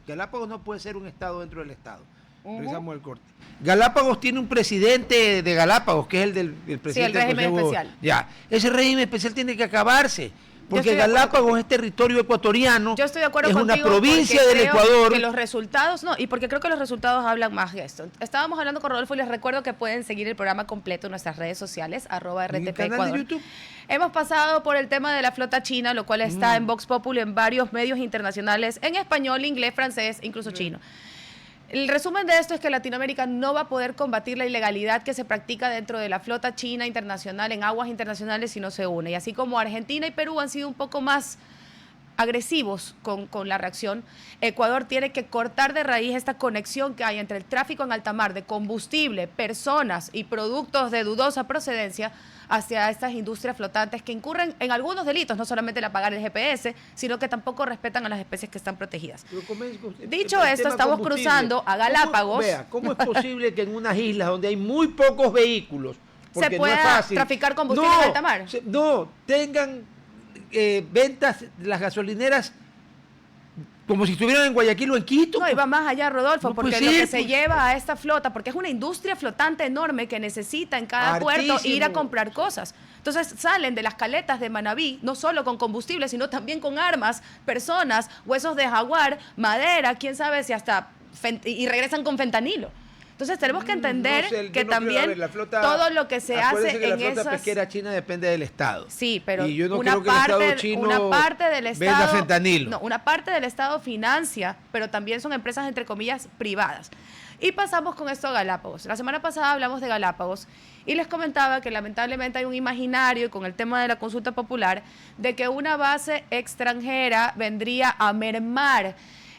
Galápagos no puede ser un estado dentro del estado. Regresamos al corte. Galápagos tiene un presidente de Galápagos, que es el del presidente. Sí, el régimen especial. Ya, ese régimen especial tiene que acabarse. Porque Galápagos es territorio ecuatoriano. Yo estoy de acuerdo es contigo, una provincia del creo Ecuador. Que los resultados, y porque creo que los resultados hablan más de esto. Estábamos hablando con Rodolfo y les recuerdo que pueden seguir el programa completo en nuestras redes sociales, @RTP Ecuador. De YouTube. Hemos pasado por el tema de la flota china, lo cual está en Vox Populi, en varios medios internacionales, en español, inglés, francés, incluso chino. El resumen de esto es que Latinoamérica no va a poder combatir la ilegalidad que se practica dentro de la flota china internacional en aguas internacionales si no se une. Y así como Argentina y Perú han sido un poco más agresivos con la reacción, Ecuador tiene que cortar de raíz esta conexión que hay entre el tráfico en alta mar de combustible, personas y productos de dudosa procedencia hacia estas industrias flotantes que incurren en algunos delitos, no solamente el apagar el GPS, sino que tampoco respetan a las especies que están protegidas. Dicho esto, estamos cruzando a Galápagos. ¿Cómo es posible que en unas islas donde hay muy pocos vehículos se pueda traficar combustible en alta mar? Tengan ventas las gasolineras como si estuvieran en Guayaquil o en Quito. No, y va más allá, Rodolfo, porque lo que se lleva a esta flota, porque es una industria flotante enorme que necesita en cada puerto ir a comprar cosas. Entonces salen de las caletas de Manabí, no solo con combustible, sino también con armas, personas, huesos de jaguar, madera, quién sabe si hasta... y regresan con fentanilo. Entonces tenemos que entender que también todo lo que se hace en esas... La flota pesquera china depende del Estado. Sí, pero y yo no creo que el Estado chino una parte del Estado venda fentanilo. No, una parte del Estado financia, pero también son empresas entre comillas privadas. Y pasamos con esto a Galápagos. La semana pasada hablamos de Galápagos y les comentaba que lamentablemente hay un imaginario con el tema de la consulta popular de que una base extranjera vendría a mermar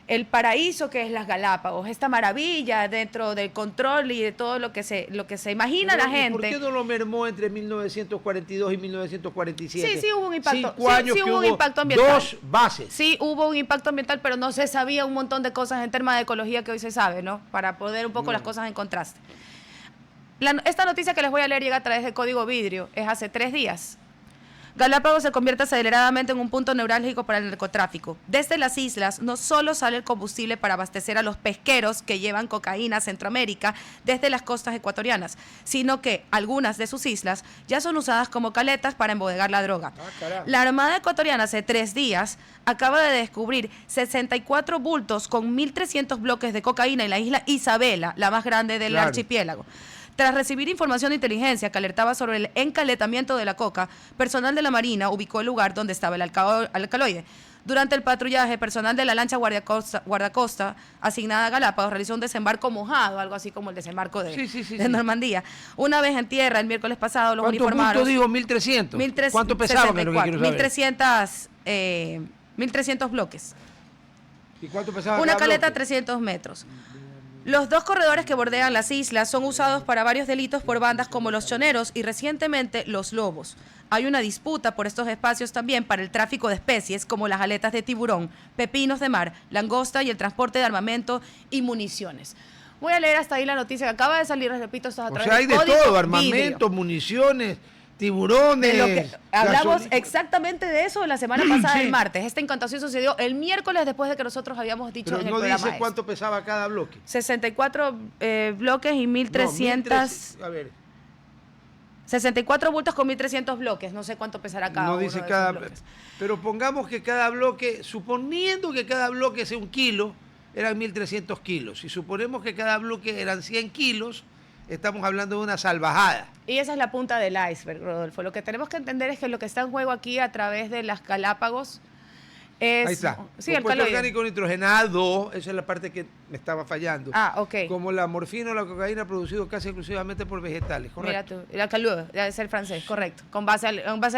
el paraíso que es las Galápagos, esta maravilla dentro del control y de todo lo que se imagina la gente. ¿Por qué no lo mermó entre 1942 y 1947? Sí hubo un impacto. 5 años sí que hubo un impacto ambiental. 2 bases. Sí hubo un impacto ambiental, pero no se sabía un montón de cosas en temas de ecología que hoy se sabe, ¿no? Para poner un poco las cosas en contraste. Esta noticia que les voy a leer llega a través de Código Vidrio, es hace 3 días. Galápagos se convierte aceleradamente en un punto neurálgico para el narcotráfico. Desde las islas no solo sale el combustible para abastecer a los pesqueros que llevan cocaína a Centroamérica desde las costas ecuatorianas, sino que algunas de sus islas ya son usadas como caletas para embodegar la droga. La Armada ecuatoriana hace 3 días acaba de descubrir 64 bultos con 1.300 bloques de cocaína en la isla Isabela, la más grande del archipiélago. Tras recibir información de inteligencia que alertaba sobre el encaletamiento de la coca, personal de la Marina ubicó el lugar donde estaba el alcaloide. Durante el patrullaje, personal de la lancha guardacosta asignada a Galápagos realizó un desembarco mojado, algo así como el desembarco de Normandía. Una vez en tierra, el miércoles pasado, los uniformados... ¿Cuánto digo? 1.300. ¿Cuánto pesaba? 1.300 bloques. ¿Y cuánto pesaba? Una caleta 300 metros. Los 2 corredores que bordean las islas son usados para varios delitos por bandas como los choneros y recientemente los lobos. Hay una disputa por estos espacios también para el tráfico de especies como las aletas de tiburón, pepinos de mar, langosta y el transporte de armamento y municiones. Voy a leer hasta ahí la noticia que acaba de salir, les repito, esto es a través hay de todo, armamento, municiones, tiburones. Hablamos exactamente de eso la semana pasada, el martes. Esta incantación sucedió el miércoles después de que nosotros habíamos dicho en el programa. Pero no dice cuánto pesaba cada bloque. 64 bloques y 1.300... a ver. 64 bultos con 1.300 bloques. No sé cuánto pesará cada uno de esos bloques. Pero pongamos que cada bloque, suponiendo que cada bloque sea 1 kilo, eran 1.300 kilos. Si suponemos que cada bloque eran 100 kilos, estamos hablando de una salvajada. Y esa es la punta del iceberg, Rodolfo. Lo que tenemos que entender es que lo que está en juego aquí a través de las Galápagos es... Ahí está. Sí, compuesto orgánico nitrogenado, esa es la parte que me estaba fallando. Ok. Como la morfina o la cocaína producido casi exclusivamente por vegetales, ¿correcto? Mira tú, la caluda, debe ser francés, correcto. Con base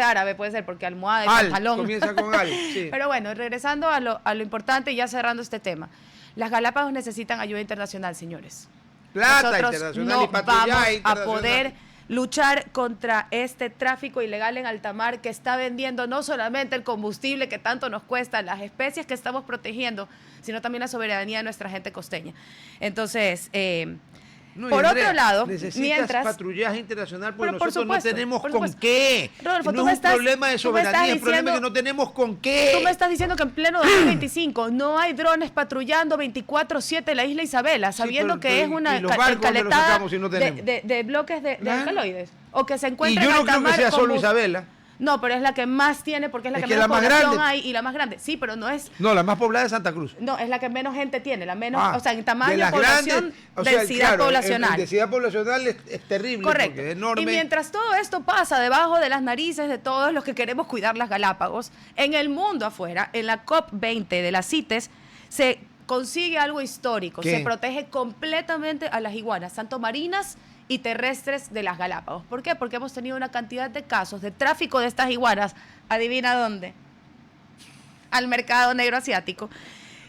árabe puede ser, porque almohada y pantalón. Comienza con al, sí. Pero bueno, regresando a lo importante y ya cerrando este tema. Las Galápagos necesitan ayuda internacional, señores. Plata Nosotros internacional no y patrullaje vamos internacional. a poder luchar contra este tráfico ilegal en alta mar que está vendiendo no solamente el combustible que tanto nos cuesta, las especies que estamos protegiendo, sino también la soberanía de nuestra gente costeña. Entonces, por otro lado, necesitas patrullaje internacional porque por nosotros supuesto, no tenemos por con supuesto. qué. Rodolfo, no es un problema de soberanía, es un problema que no tenemos con qué. Tú me estás diciendo que en pleno 2025 no hay drones patrullando 24/7 en la isla Isabela, sabiendo que es una caletada de bloques de alcaloides. O que se encuentra y yo en no creo que sea solo Isabela. No, pero es la que más tiene porque es la que menos la más población grande hay y la más grande. Sí, pero no es... No, la más poblada es Santa Cruz. No, es la que menos gente tiene, la menos, o sea, en tamaño de grandes, población, densidad poblacional. Densidad poblacional es terrible. Correcto. Porque es enorme. Y mientras todo esto pasa debajo de las narices de todos los que queremos cuidar las Galápagos, en el mundo afuera, en la COP20 de las CITES, se consigue algo histórico. ¿Qué? Se protege completamente a las iguanas, tanto marinas y terrestres de las Galápagos. ¿Por qué? Porque hemos tenido una cantidad de casos de tráfico de estas iguanas, adivina dónde, al mercado negro asiático,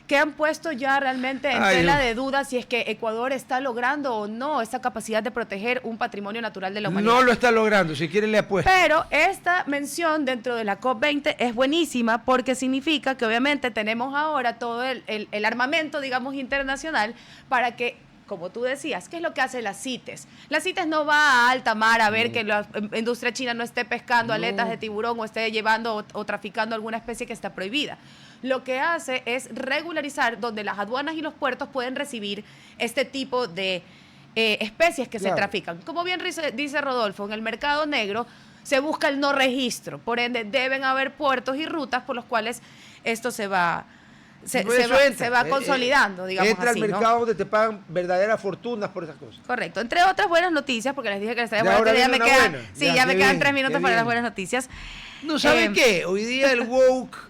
que han puesto ya realmente en tela de duda si es que Ecuador está logrando o no esa capacidad de proteger un patrimonio natural de la humanidad. No lo está logrando, si quiere le apuesto. Pero esta mención dentro de la COP20 es buenísima porque significa que obviamente tenemos ahora todo el armamento, digamos, internacional para que, como tú decías, ¿qué es lo que hace la CITES? La CITES no va a alta mar a ver que la industria china no esté pescando aletas de tiburón o esté llevando o traficando alguna especie que está prohibida. Lo que hace es regularizar donde las aduanas y los puertos pueden recibir este tipo de especies que se trafican. Como bien dice Rodolfo, en el mercado negro se busca el no registro, por ende deben haber puertos y rutas por los cuales esto se va consolidando, digamos entra así, al mercado donde te pagan verdaderas fortunas por esas cosas. Correcto. Entre otras buenas noticias, porque les dije que les traía buenas noticias, ya me quedan 3 minutos para las buenas noticias. No, ¿saben qué? Hoy día el woke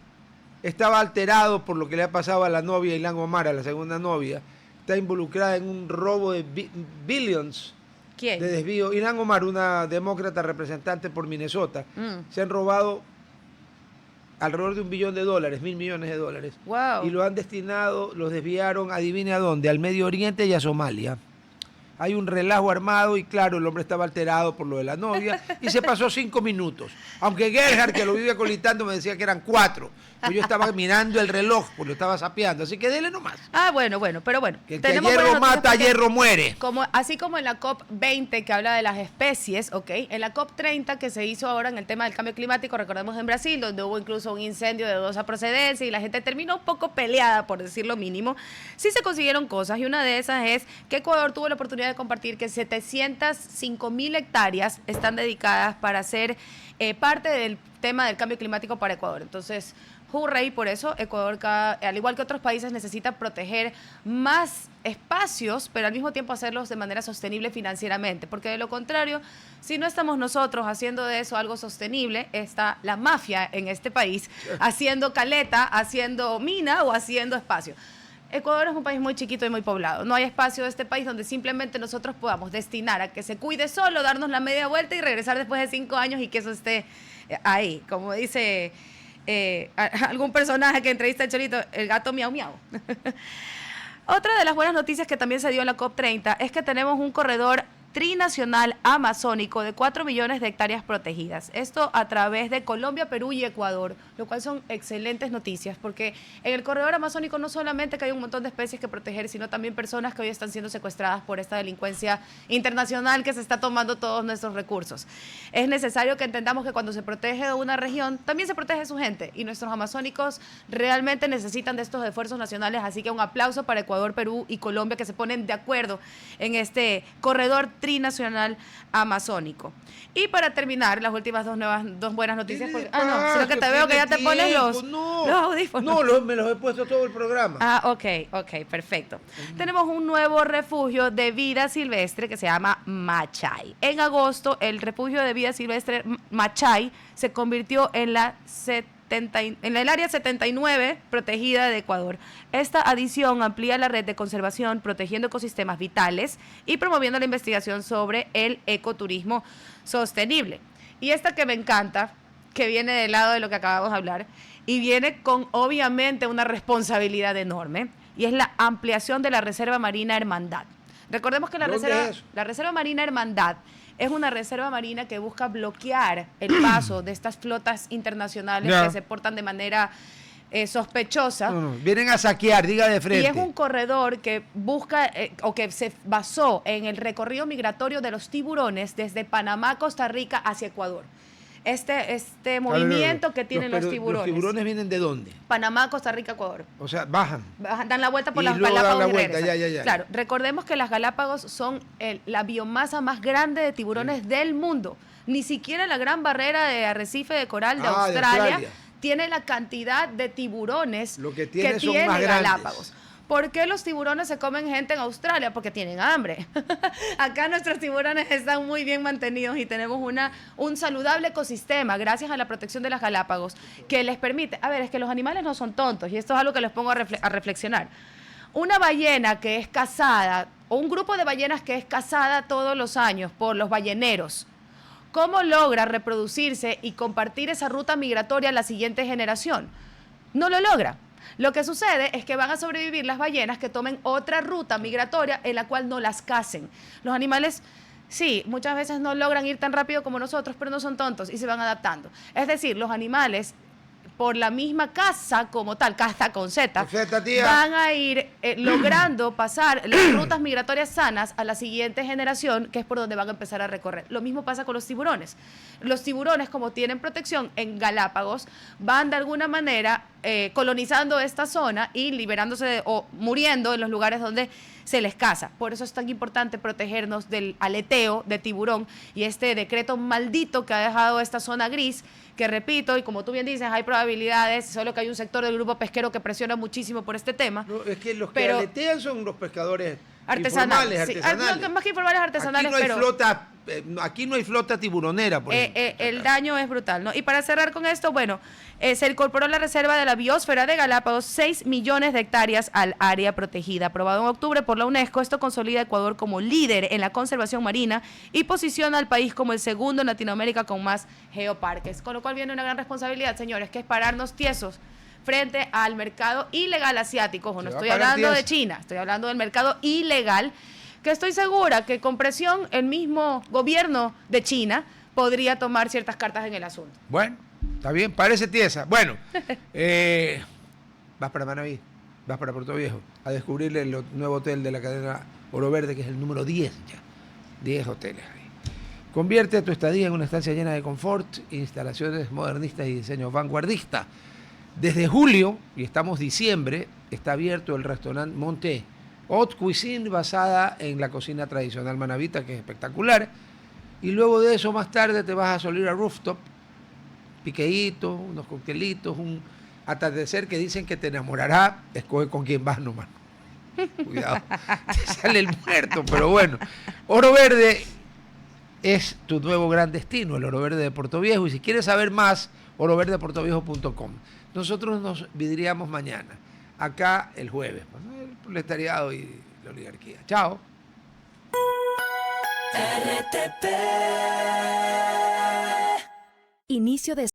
estaba alterado por lo que le ha pasado a la novia Ilhan Omar, a la segunda novia. Está involucrada en un robo de billions. ¿Quién? De desvío. Ilhan Omar, una demócrata representante por Minnesota. Se han robado alrededor de $1 billón, $1.000 millones. Wow. Y lo han destinado, los desviaron, adivine a dónde, al Medio Oriente y a Somalia. Hay un relajo armado y claro, el hombre estaba alterado por lo de la novia y se pasó 5 minutos. Aunque Gerhard, que lo vive colitando, me decía que eran 4. Pues yo estaba mirando el reloj, porque lo estaba sapeando. Así que dele nomás. Bueno, pero bueno. Que el que hierro mata, hierro muere. Así como en la COP20 que habla de las especies, ¿ok? En la COP30 que se hizo ahora en el tema del cambio climático, recordemos en Brasil, donde hubo incluso un incendio de dudosa procedencia y la gente terminó un poco peleada, por decir lo mínimo. Sí se consiguieron cosas y una de esas es que Ecuador tuvo la oportunidad de compartir que 705.000 hectáreas están dedicadas para ser parte del tema del cambio climático para Ecuador. Entonces, hurra, y por eso Ecuador, al igual que otros países, necesita proteger más espacios, pero al mismo tiempo hacerlos de manera sostenible financieramente, porque de lo contrario, si no estamos nosotros haciendo de eso algo sostenible, está la mafia en este país haciendo caleta, haciendo mina o haciendo espacio. Ecuador es un país muy chiquito y muy poblado. No hay espacio de este país donde simplemente nosotros podamos destinar a que se cuide solo, darnos la media vuelta y regresar después de 5 años y que eso esté ahí, como dice algún personaje que entrevista al Cholito, el gato miau miau. Otra de las buenas noticias que también se dio en la COP30 es que tenemos un corredor trinacional amazónico de 4 millones de hectáreas protegidas. Esto a través de Colombia, Perú y Ecuador, lo cual son excelentes noticias, porque en el corredor amazónico no solamente que hay un montón de especies que proteger, sino también personas que hoy están siendo secuestradas por esta delincuencia internacional que se está tomando todos nuestros recursos. Es necesario que entendamos que cuando se protege una región, también se protege su gente, y nuestros amazónicos realmente necesitan de estos esfuerzos nacionales, así que un aplauso para Ecuador, Perú y Colombia, que se ponen de acuerdo en este corredor trinacional amazónico. Y para terminar, las últimas dos buenas noticias. Sino que te veo que ya te pones los audífonos. No, me los he puesto todo el programa. Ok, perfecto. Tenemos un nuevo refugio de vida silvestre que se llama Machay. En agosto, el refugio de vida silvestre Machay se convirtió en el área 79 protegida de Ecuador. Esta adición amplía la red de conservación, protegiendo ecosistemas vitales y promoviendo la investigación sobre el ecoturismo sostenible. Y esta que me encanta, que viene del lado de lo que acabamos de hablar, y viene con obviamente una responsabilidad enorme, y es la ampliación de la Reserva Marina Hermandad. Recordemos que la Reserva Marina Hermandad es una reserva marina que busca bloquear el paso de estas flotas internacionales que se portan de manera sospechosa. Vienen a saquear, diga de frente. Y es un corredor que busca o que se basó en el recorrido migratorio de los tiburones desde Panamá, Costa Rica hacia Ecuador. Este movimiento que tienen los tiburones. ¿Los tiburones vienen de dónde? Panamá, Costa Rica, Ecuador. O sea, bajan. Dan la vuelta por Y las luego Galápagos dan la y vuelta, regresan. ya. Claro, recordemos que las Galápagos son la biomasa más grande de tiburones del mundo. Ni siquiera la gran barrera de arrecife de coral de Australia tiene la cantidad de tiburones que tiene Galápagos. ¿Por qué los tiburones se comen gente en Australia? Porque tienen hambre. Acá nuestros tiburones están muy bien mantenidos y tenemos un saludable ecosistema gracias a la protección de las Galápagos que les permite... A ver, es que los animales no son tontos y esto es algo que les pongo a reflexionar. Una ballena que es cazada o un grupo de ballenas que es cazada todos los años por los balleneros, ¿cómo logra reproducirse y compartir esa ruta migratoria a la siguiente generación? No lo logra. Lo que sucede es que van a sobrevivir las ballenas que tomen otra ruta migratoria en la cual no las casen. Los animales, sí, muchas veces no logran ir tan rápido como nosotros, pero no son tontos y se van adaptando. Es decir, los animales, por la misma caza como tal, caza con Z, van a ir logrando pasar las rutas migratorias sanas a la siguiente generación, que es por donde van a empezar a recorrer. Lo mismo pasa con los tiburones. Los tiburones, como tienen protección en Galápagos, van de alguna manera colonizando esta zona y liberándose o muriendo en los lugares donde se les caza. Por eso es tan importante protegernos del aleteo de tiburón y este decreto maldito que ha dejado esta zona gris, que repito, y como tú bien dices, hay probabilidades, solo que hay un sector del grupo pesquero que presiona muchísimo por este tema. No, es que los que aletean son los pescadores artesanales. artesanales. Más que informales, artesanales, aquí no hay flota tiburonera, por ejemplo. El daño es brutal, ¿no? Y para cerrar con esto, bueno, se incorporó la reserva de la biosfera de Galápagos 6 millones de hectáreas al área protegida. Aprobado en octubre por la UNESCO, esto consolida a Ecuador como líder en la conservación marina y posiciona al país como el segundo en Latinoamérica con más geoparques. Con lo cual viene una gran responsabilidad, señores, que es pararnos tiesos frente al mercado ilegal asiático. No estoy hablando de China, estoy hablando del mercado ilegal, que estoy segura que con presión el mismo gobierno de China podría tomar ciertas cartas en el asunto. Bueno, está bien, parece tiesa. Bueno, vas para Manaví, vas para Puerto Viejo a descubrir el nuevo hotel de la cadena Oro Verde, que es el número 10 ya. 10 hoteles ahí. Convierte tu estadía en una estancia llena de confort, instalaciones modernistas y diseño vanguardista. Desde julio, y estamos diciembre, está abierto el restaurante Monté, Haute Cuisine, basada en la cocina tradicional manavita, que es espectacular. Y luego de eso, más tarde, te vas a salir a rooftop, piqueitos, unos coctelitos, un atardecer que dicen que te enamorará. Escoge con quién vas nomás. Cuidado, te sale el muerto, pero bueno. Oro Verde es tu nuevo gran destino, el Oro Verde de Puerto Viejo. Y si quieres saber más, oroverdeportoviejo.com. Nosotros nos vidriamos mañana, acá el jueves, ¿no? El proletariado y la oligarquía. Chao. RTP. Inicio de